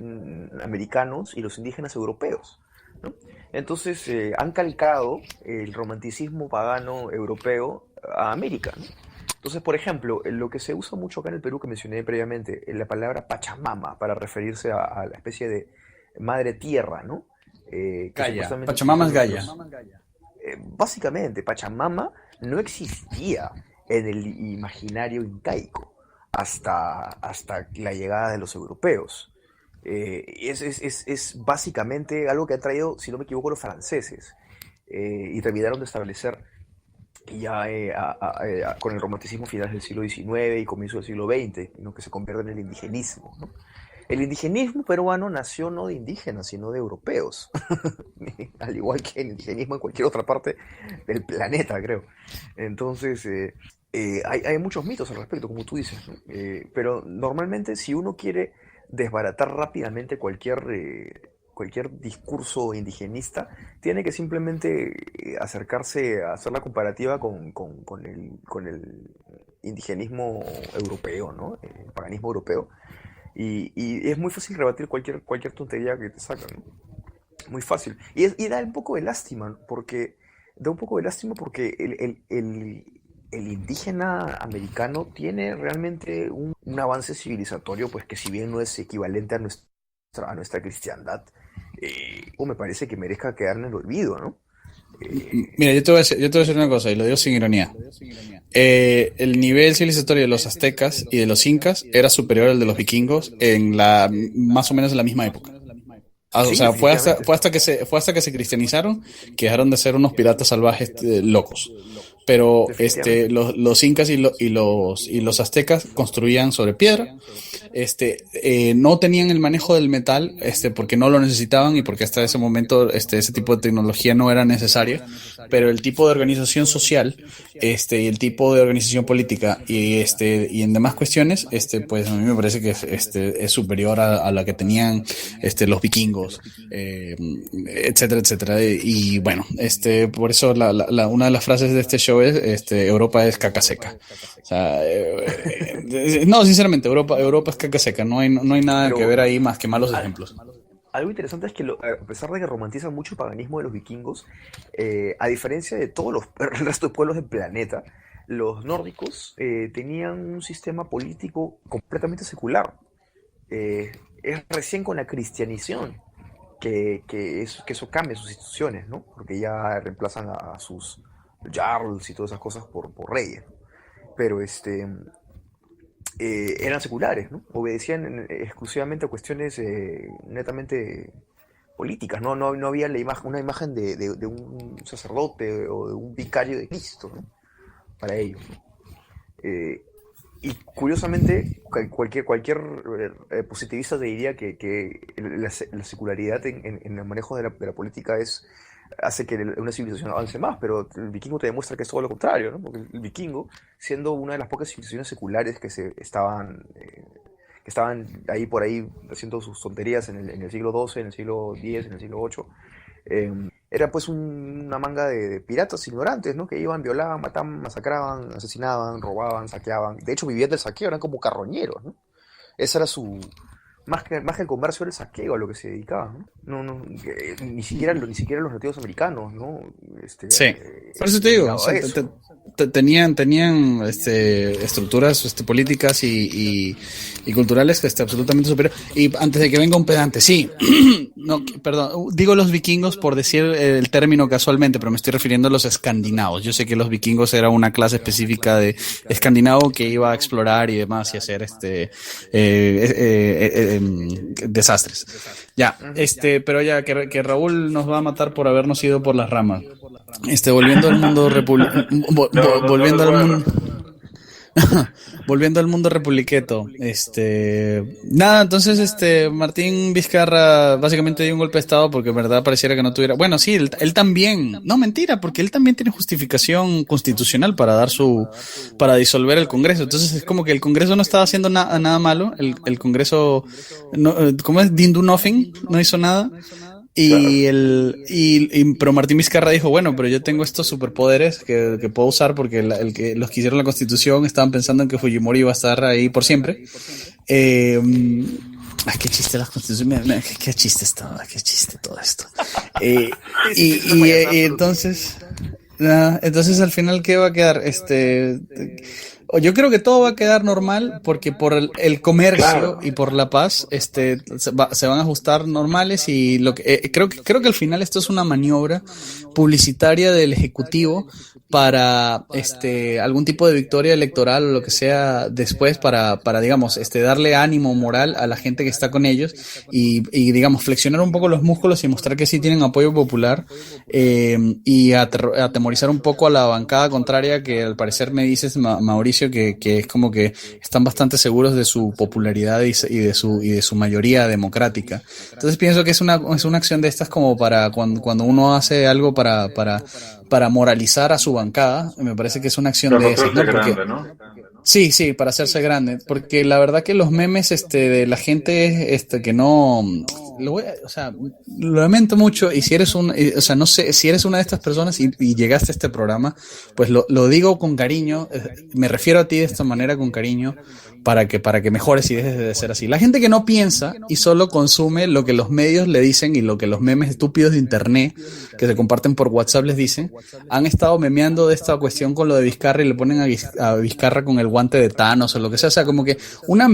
americanos y los indígenas europeos, ¿no? Entonces han calcado el romanticismo pagano europeo a América, ¿no? Entonces, por ejemplo, lo que se usa mucho acá en el Perú, que mencioné previamente, la palabra Pachamama, para referirse a la especie de madre tierra, ¿no? Gaia. Pachamama es Gaia. Básicamente, Pachamama no existía en el imaginario incaico hasta la llegada de los europeos. Es básicamente algo que han traído, si no me equivoco, los franceses y terminaron de establecer ya con el romanticismo finales del siglo XIX y comienzo del siglo XX, ¿no? Que se convierte en el indigenismo, ¿no? el indigenismo peruano nació no de indígenas, sino de europeos, al igual que el indigenismo en cualquier otra parte del planeta, creo. Entonces, hay muchos mitos al respecto, como tú dices, ¿no? Pero normalmente si uno quiere desbaratar rápidamente cualquier discurso indigenista, tiene que simplemente acercarse a hacer la comparativa con el indigenismo europeo, ¿no? El paganismo europeo. Y es muy fácil rebatir cualquier tontería que te sacan, ¿no? Muy fácil. Y da un poco de lástima, porque el indígena americano tiene realmente un avance civilizatorio, pues que si bien no es equivalente a nuestra cristiandad, me parece que merezca quedar en el olvido, ¿no? Mira, yo te voy a decir una cosa, y lo digo sin ironía. El nivel civilizatorio de los aztecas y de los incas era superior al de los vikingos más o menos en la misma época. O sea, fue hasta que se cristianizaron que dejaron de ser unos piratas salvajes locos. Pero los incas y los aztecas construían sobre piedra. No tenían el manejo del metal, porque no lo necesitaban y porque hasta ese momento ese tipo de tecnología no era necesaria, pero el tipo de organización social, y el tipo de organización política y en demás cuestiones, pues a mí me parece que es superior a la que tenían los vikingos, etcétera, etcétera. Y bueno, por eso una de las frases de este show es Europa es caca seca. O sea, no, sinceramente, Europa es caca seca, no hay nada que ver ahí más que malos ejemplos. Algo interesante es que a pesar de que romantizan mucho el paganismo de los vikingos, a diferencia de todos el resto de pueblos del planeta, los nórdicos tenían un sistema político completamente secular. Es recién con la cristianización que eso cambia sus instituciones, ¿no? Porque ya reemplazan a sus jarls y todas esas cosas por reyes, ¿no? Pero eran seculares, ¿no? Obedecían exclusivamente a cuestiones netamente políticas, ¿no? No había una imagen de un sacerdote o de un vicario de Cristo, ¿no? Para ellos, ¿no? Y curiosamente, cualquier positivista te diría que la secularidad en el manejo de la política hace que una civilización avance más, pero el vikingo te demuestra que es todo lo contrario, ¿no? Porque el vikingo, siendo una de las pocas civilizaciones seculares que estaban ahí por ahí haciendo sus tonterías en el siglo XII, en el siglo X, en el siglo VIII, era pues una manga de piratas ignorantes, ¿no? Que iban, violaban, mataban, masacraban, asesinaban, robaban, saqueaban. De hecho, vivían del saqueo, eran como carroñeros, ¿no? Esa era más que el comercio, era el saqueo a lo que se dedicaban, ¿no? Ni siquiera los nativos americanos, ¿no? Sí, por eso te digo, tenían estructuras políticas y culturales absolutamente superiores. Y antes de que venga un pedante, sí, no, perdón, digo los vikingos por decir el término casualmente, pero me estoy refiriendo a los escandinavos. Yo sé que los vikingos era una clase específica de escandinavo que iba a explorar y demás y hacer desastres. Ya, pero ya que Raúl nos va a matar por habernos ido por las ramas. Volviendo al mundo volviendo al mundo republiqueto, nada, entonces Martín Vizcarra básicamente dio un golpe de estado porque en verdad pareciera que no tuviera, bueno, sí, él también, no, mentira, porque él también tiene justificación constitucional para disolver el Congreso. Entonces es como que el Congreso no estaba haciendo nada malo, el Congreso no, ¿cómo es? Didn't do nothing, no hizo nada. Pero Martín Vizcarra dijo, bueno, pero yo tengo estos superpoderes que puedo usar porque los que hicieron la Constitución estaban pensando en que Fujimori iba a estar ahí por siempre. Qué chiste las constituciones, qué chiste todo esto. Entonces al final, ¿qué va a quedar? Yo creo que todo va a quedar normal porque por el comercio y por la paz se van a ajustar normales y creo que al final esto es una maniobra publicitaria del Ejecutivo para algún tipo de victoria electoral o lo que sea después para digamos darle ánimo moral a la gente que está con ellos y digamos flexionar un poco los músculos y mostrar que sí tienen apoyo popular y atemorizar un poco a la bancada contraria que al parecer me dices Mauricio inicio, que es como que están bastante seguros de su popularidad y de su mayoría democrática. Entonces pienso que es una acción de estas como para cuando uno hace algo para moralizar a su bancada. Me parece que es una acción de esas, ¿no? Grande, ¿no? Sí, para hacerse grande, porque la verdad que los memes de la gente que no lo lamento mucho, y si eres no sé, si eres una de estas personas y llegaste a este programa, pues lo digo con cariño, me refiero a ti de esta manera con cariño, para que mejores y dejes de ser así. La gente que no piensa y solo consume lo que los medios le dicen y lo que los memes estúpidos de internet que se comparten por WhatsApp les dicen, han estado memeando de esta cuestión con lo de Vizcarra y le ponen a Vizcarra con el guante de Thanos o lo que sea. O sea, como que una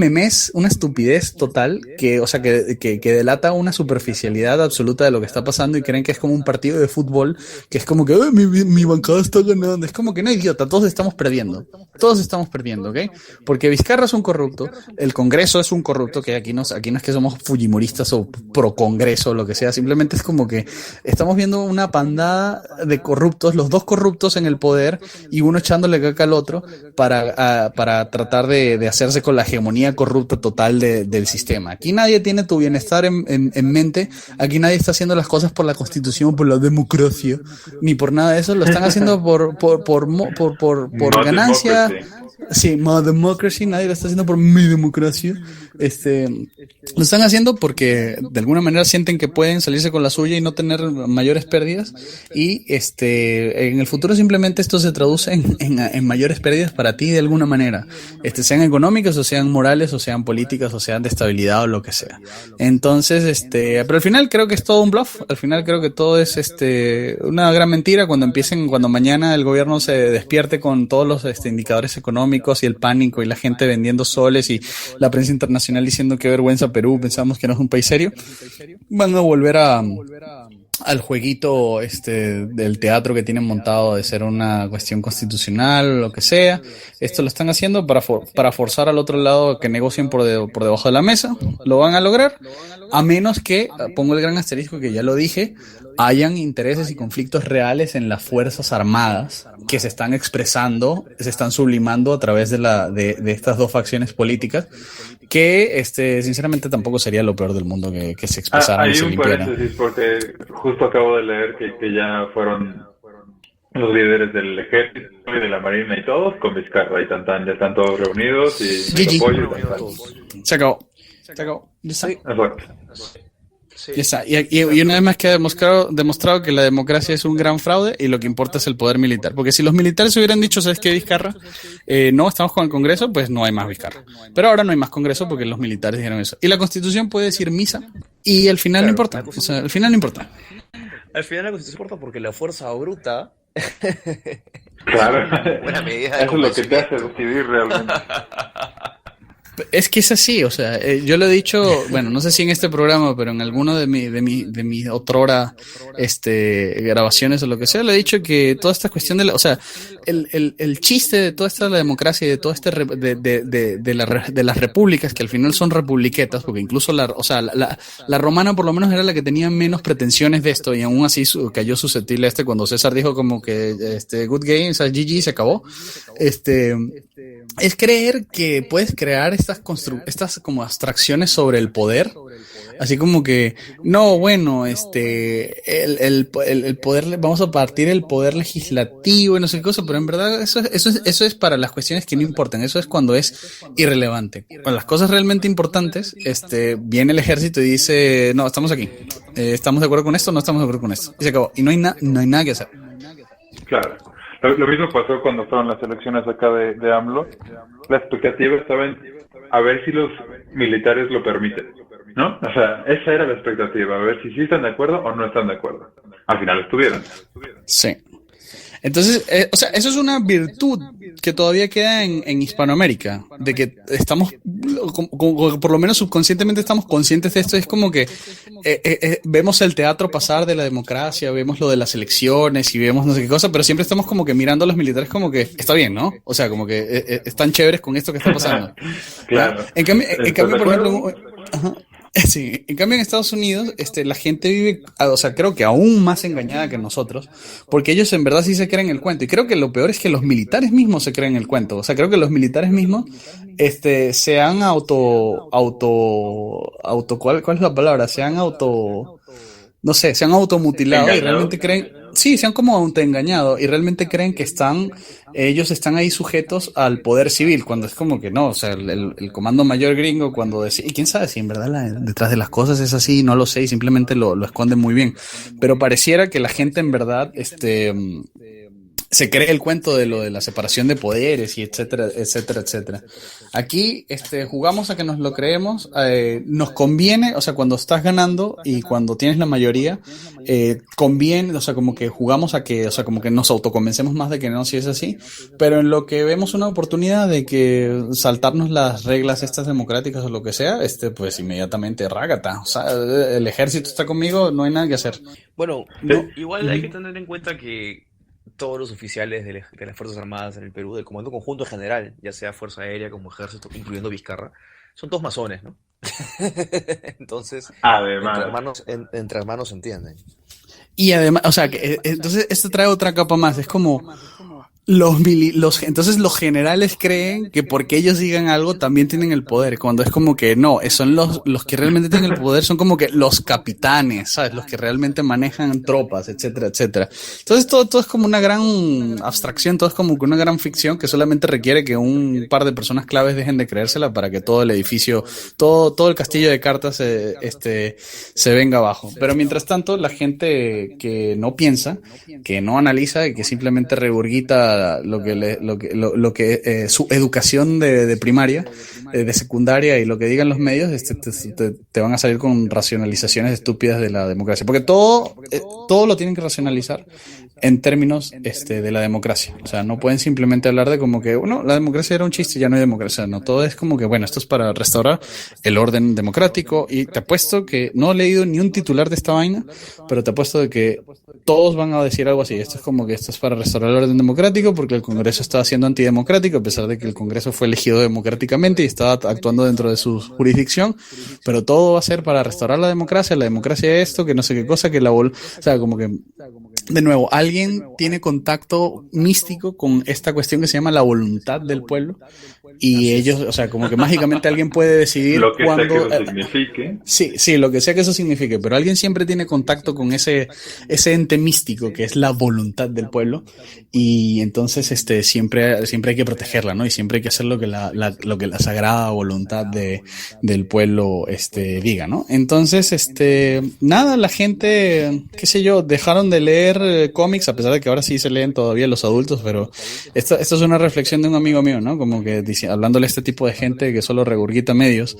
estupidez total que delata una superficialidad absoluta de lo que está pasando, y creen que es como un partido de fútbol, que es como que mi bancada está ganando. Es como que no, idiota, todos estamos perdiendo, ¿ok? Porque Vizcarra es un corrupto, el Congreso es un corrupto, que aquí no es que somos fujimoristas o pro Congreso o lo que sea, simplemente es como que estamos viendo una pandada de corruptos, los dos corruptos en el poder y uno echándole caca al otro para tratar de hacerse con la hegemonía corrupta total del sistema. Aquí nadie tiene tu bienestar en mente, aquí nadie está haciendo las cosas por la Constitución, por la democracia, ni por nada de eso, lo están haciendo por ganancia. Sí, my democracy, nadie lo está haciendo por mi democracia. Lo están haciendo porque de alguna manera sienten que pueden salirse con la suya y no tener mayores pérdidas, y en el futuro simplemente esto se traduce en mayores pérdidas para ti de alguna manera, sean económicas o sean morales o sean políticas o sean de estabilidad o lo que sea. Entonces, pero al final creo que es todo un bluff, al final creo que todo es una gran mentira cuando mañana el gobierno se despierte con todos los indicadores económicos y el pánico y la gente vendiendo soles y la prensa internacional diciendo qué vergüenza Perú, pensamos que no es un país serio. Van a volver al jueguito del teatro que tienen montado de ser una cuestión constitucional o lo que sea. Esto lo están haciendo para forzar al otro lado que negocien por debajo de la mesa. Lo van a lograr, a menos que, pongo el gran asterisco que ya lo dije, hayan intereses y conflictos reales en las Fuerzas Armadas que se están expresando, se están sublimando a través de estas dos facciones políticas, que sinceramente tampoco sería lo peor del mundo que se expresaran y se limpiaran. Hay un paréntesis porque justo acabo de leer que ya fueron los líderes del ejército y de la marina y todos con Vizcarra y ya están todos reunidos y apoyo y Se acabó. Sí, exacto. Sí. Y una vez más queda demostrado que la democracia es un gran fraude y lo que importa es el poder militar. Porque si los militares hubieran dicho, ¿sabes qué, Vizcarra? No, estamos con el Congreso, pues no hay más Vizcarra. Pero ahora no hay más Congreso porque los militares dijeron eso. Y la Constitución puede decir misa y al final no importa. O sea, al final no importa. Al final la Constitución importa porque la fuerza bruta... Claro. Buena medida eso es lo que te hace decidir realmente. Es que es así, o sea, yo lo he dicho, bueno, no sé si en este programa, pero en alguno de mi otrora grabaciones o lo que sea, le he dicho que toda esta cuestión o sea, el chiste de toda esta la democracia y de todo de las repúblicas, que al final son republiquetas, porque incluso la romana por lo menos era la que tenía menos pretensiones de esto, y aún así cayó susceptible a cuando César dijo como que good game, o sea, GG, se acabó. Es creer que puedes crear estas como abstracciones sobre el poder, así como que no, bueno, el poder, vamos a partir del poder legislativo y no sé qué cosa, pero en verdad eso es para las cuestiones que no importan, eso es cuando es irrelevante. Con las cosas realmente importantes, viene el ejército y dice, no, estamos aquí, estamos de acuerdo con esto, no estamos de acuerdo con esto, y se acabó, y no hay nada que hacer. Claro. Lo mismo pasó cuando fueron las elecciones acá de AMLO. La expectativa estaba en a ver si los militares lo permiten, ¿no? O sea, esa era la expectativa, a ver si sí están de acuerdo o no están de acuerdo. Al final estuvieron. Sí. Entonces, o sea, eso es una virtud que todavía queda en Hispanoamérica, de que estamos, por lo menos subconscientemente estamos conscientes de esto. Es como que vemos el teatro pasar de la democracia, vemos lo de las elecciones y vemos no sé qué cosa, pero siempre estamos como que mirando a los militares como que está bien, ¿no? O sea, como que están chéveres con esto que está pasando. Claro. En cambio, por ejemplo... Sí, en cambio en Estados Unidos, la gente vive, o sea, creo que aún más engañada que nosotros, porque ellos en verdad sí se creen el cuento. Y creo que lo peor es que los militares mismos se creen el cuento. O sea, creo que los militares mismos, se han ¿cuál es la palabra? No sé, se han automutilado y realmente creen, sí, se han como autoengañado y realmente creen que ellos están ahí sujetos al poder civil, cuando es como que no, o sea, el comando mayor gringo cuando decide, y quién sabe si en verdad detrás de las cosas es así, no lo sé, y simplemente lo esconden muy bien, pero pareciera que la gente en verdad, se cree el cuento de lo de la separación de poderes y etcétera, etcétera, etcétera. Aquí, jugamos a que nos lo creemos, nos conviene, o sea, cuando estás ganando y cuando tienes la mayoría, conviene, o sea, como que jugamos a que, o sea, como que nos autoconvencemos más de que no, si es así, pero en lo que vemos una oportunidad de que saltarnos las reglas estas democráticas o lo que sea, pues inmediatamente rágata, o sea, el ejército está conmigo, no hay nada que hacer. Bueno, igual hay que tener en cuenta que todos los oficiales de las Fuerzas Armadas en el Perú, del Comando Conjunto en general, ya sea Fuerza Aérea como Ejército, incluyendo Vizcarra, son todos masones, ¿no? Entonces, entre hermanos se entienden. Y además, o sea, entonces esto trae otra capa más, es como entonces los generales creen que porque ellos digan algo también tienen el poder, cuando es como que no, son los que realmente tienen el poder, son como que los capitanes, ¿sabes? Los que realmente manejan tropas, etcétera, etcétera. Entonces todo es como una gran abstracción, todo es como una gran ficción que solamente requiere que un par de personas claves dejen de creérsela para que todo el edificio, todo el castillo de cartas se venga abajo. Pero mientras tanto, la gente que no piensa, que no analiza y que simplemente regurgita su educación de primaria, de secundaria y lo que digan los medios, te van a salir con racionalizaciones estúpidas de la democracia, porque todo lo tienen que racionalizar en términos de la democracia. O sea, no pueden simplemente hablar de como que, bueno, la democracia era un chiste, ya no hay democracia. No, todo es como que, bueno, esto es para restaurar el orden democrático, y te apuesto que no he leído ni un titular de esta vaina, pero te apuesto de que todos van a decir algo así. Esto es como que esto es para restaurar el orden democrático porque el Congreso estaba siendo antidemocrático, a pesar de que el Congreso fue elegido democráticamente y estaba actuando dentro de su jurisdicción, pero todo va a ser para restaurar la democracia esto, que no sé qué cosa, o sea, como que, de nuevo, alguien tiene contacto místico con esta cuestión que se llama la voluntad del pueblo, y ellos, o sea, como que mágicamente alguien puede decidir lo que cuándo, sea que eso signifique. Sí, lo que sea que eso signifique, pero alguien siempre tiene contacto con ese ente místico que es la voluntad del pueblo, y entonces siempre hay que protegerla, ¿no? Y siempre hay que hacer lo que la sagrada voluntad del pueblo diga, ¿no? Entonces, nada, la gente, qué sé yo, dejaron de leer cómics, a pesar de que ahora sí se leen todavía los adultos, pero esto es una reflexión de un amigo mío, ¿no? Como que hablándole a este tipo de gente que solo regurgita medios,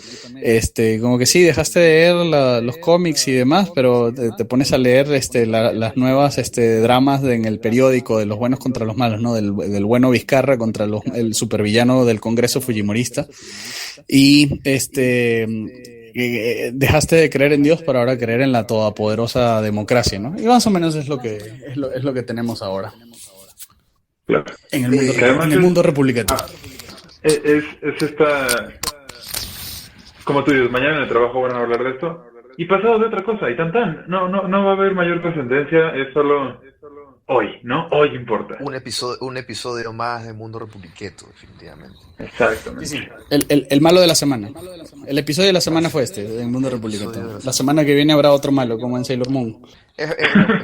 como que sí, dejaste de leer los cómics y demás, pero te pones a leer las nuevas dramas en el periódico de los buenos contra los malos, ¿no? Del bueno Vizcarra contra el supervillano del Congreso fujimorista, y dejaste de creer en Dios para ahora creer en la todopoderosa democracia, ¿no? Y más o menos es lo que tenemos ahora. Claro. En el mundo republicano. Es esta, como tú dices, mañana en el trabajo van a hablar de esto y pasado de otra cosa y tan no va a haber mayor trascendencia, es solo hoy, ¿no? Hoy importa. Un episodio más de Mundo Republiqueto, definitivamente. Exactamente. Sí. El malo de la semana. El episodio de la semana fue del Mundo Republicano. La semana que viene habrá otro malo, como en Sailor Moon. Es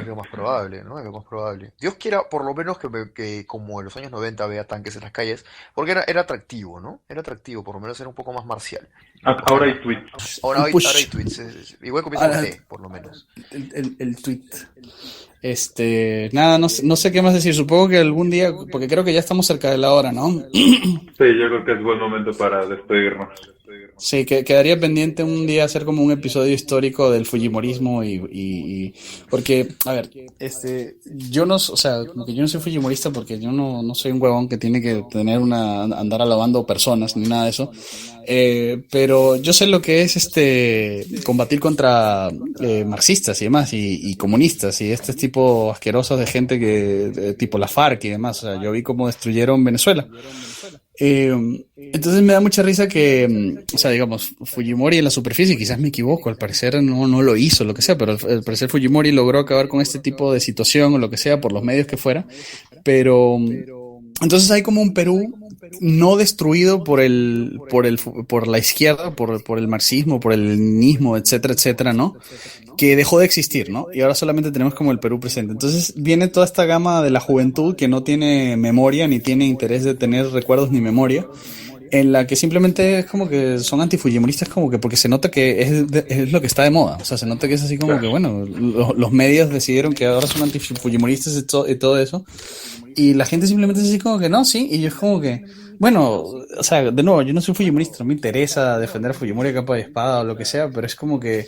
lo más probable, ¿no? Es lo más probable. Dios quiera, por lo menos, que como en los años 90 vea tanques en las calles, porque era atractivo, ¿no? Era atractivo, por lo menos era un poco más marcial. Ahora hay tweets. Ahora hay tweets. Igual comienza con T, por lo menos. El tweet. Nada, no sé qué más decir. Supongo que algún día, porque creo que ya estamos cerca de la hora, ¿no? Sí, yo creo que es buen momento para despedirnos. Sí, que quedaría pendiente un día hacer como un episodio histórico del fujimorismo y porque, a ver, yo no soy fujimorista porque yo no soy un huevón que tiene que andar alabando personas ni nada de eso, pero yo sé lo que es combatir contra marxistas y demás y comunistas y este tipo asquerosos de gente que tipo la FARC y demás. O sea, yo vi cómo destruyeron Venezuela. Entonces me da mucha risa que, o sea, digamos, Fujimori en la superficie, quizás me equivoco, al parecer no lo hizo, lo que sea, pero al parecer Fujimori logró acabar con este tipo de situación o lo que sea por los medios que fuera, pero entonces hay como un Perú no destruido por la izquierda, por el marxismo, por el leninismo, etcétera, etcétera, ¿no? Que dejó de existir, ¿no? Y ahora solamente tenemos como el Perú presente. Entonces viene toda esta gama de la juventud que no tiene memoria, ni tiene interés de tener recuerdos ni memoria, en la que simplemente es como que son antifujimoristas, como que porque se nota que es lo que está de moda. O sea, se nota que es así como que, bueno, los medios decidieron que ahora son antifujimoristas y todo eso. Y la gente simplemente es así como que no, sí, y yo es como que, bueno, o sea, de nuevo, yo no soy fujimorista, no me interesa defender a Fujimori a capa y espada o lo que sea, pero es como que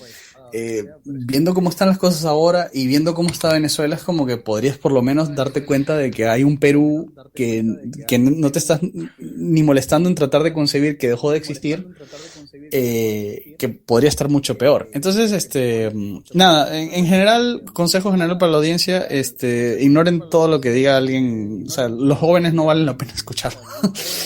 viendo cómo están las cosas ahora y viendo cómo está Venezuela, es como que podrías por lo menos darte cuenta de que hay un Perú que no te estás ni molestando en tratar de concebir que dejó de existir, que podría estar mucho peor. Entonces, nada, en general, consejo general para la audiencia, ignoren todo lo que diga alguien. O sea, los jóvenes no valen la pena escuchar.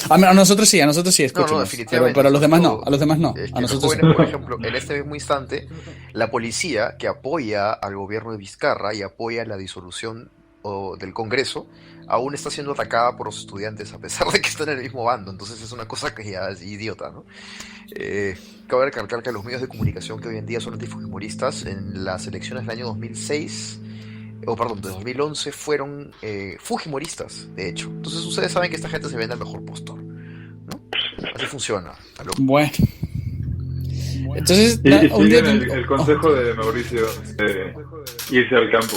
A nosotros sí, escuchamos. No, definitivamente. Pero a los demás no, a nosotros los jóvenes, sí. Por ejemplo, en este mismo instante, la policía que apoya al gobierno de Vizcarra y apoya la disolución del Congreso, aún está siendo atacada por los estudiantes a pesar de que están en el mismo bando. Entonces es una cosa que ya es idiota, ¿no? Cabe recalcar que los medios de comunicación que hoy en día son antifujimoristas en las elecciones del año 2006 de 2011 fueron fujimoristas, de hecho. Entonces ustedes saben que esta gente se vende al mejor postor, ¿no? Así funciona. Bueno. Entonces, un día el consejo de Mauricio de irse al campo.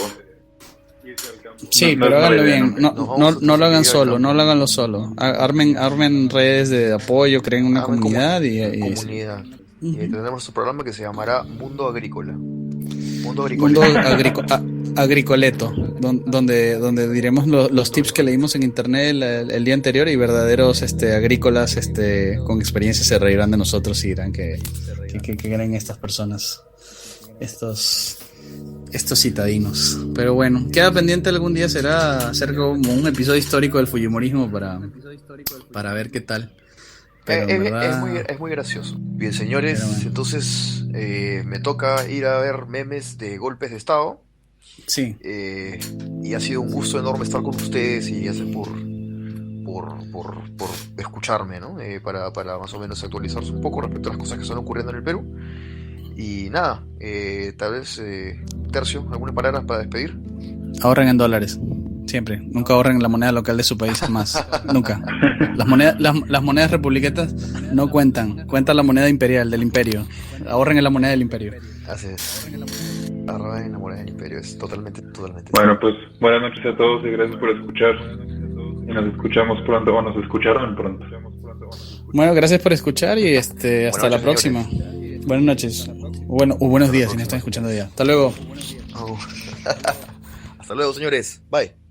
Sí, pero háganlo bien. No lo hagan solo, no lo hagan solo. Armen redes de apoyo, creen una comunidad y comunidad. Y tenemos nuestro programa que se llamará Mundo Agrícola. Mundo Agricoleto, donde diremos los tips que leímos en internet el día anterior, y verdaderos agrícolas con experiencia se reirán de nosotros y dirán que creen estas personas, estos citadinos. Pero bueno, queda pendiente, algún día será hacer como un episodio histórico del fujimorismo para ver qué tal. Es muy gracioso. Bien, señores, entonces me toca ir a ver memes de golpes de estado. Sí. Y ha sido un gusto enorme estar con ustedes y gracias por escucharme, ¿no? Para más o menos actualizarse un poco respecto a las cosas que están ocurriendo en el Perú. Y nada, tal vez Tercio, ¿alguna palabra para despedir? Ahorren en dólares. Siempre, nunca ahorren en la moneda local de su país, jamás, nunca. Las monedas republicanas no cuenta la moneda imperial del imperio. Ahorren en la moneda del imperio. Así es. Ahorren en la moneda del imperio, es totalmente. Bueno, pues buenas noches a todos y gracias por escuchar. Y nos escuchamos pronto, o nos escucharon pronto. Bueno, gracias por escuchar y hasta la próxima. Señores. Buenas noches. Buenos días si nos están escuchando ya. Hasta luego. Hasta luego, señores. Bye.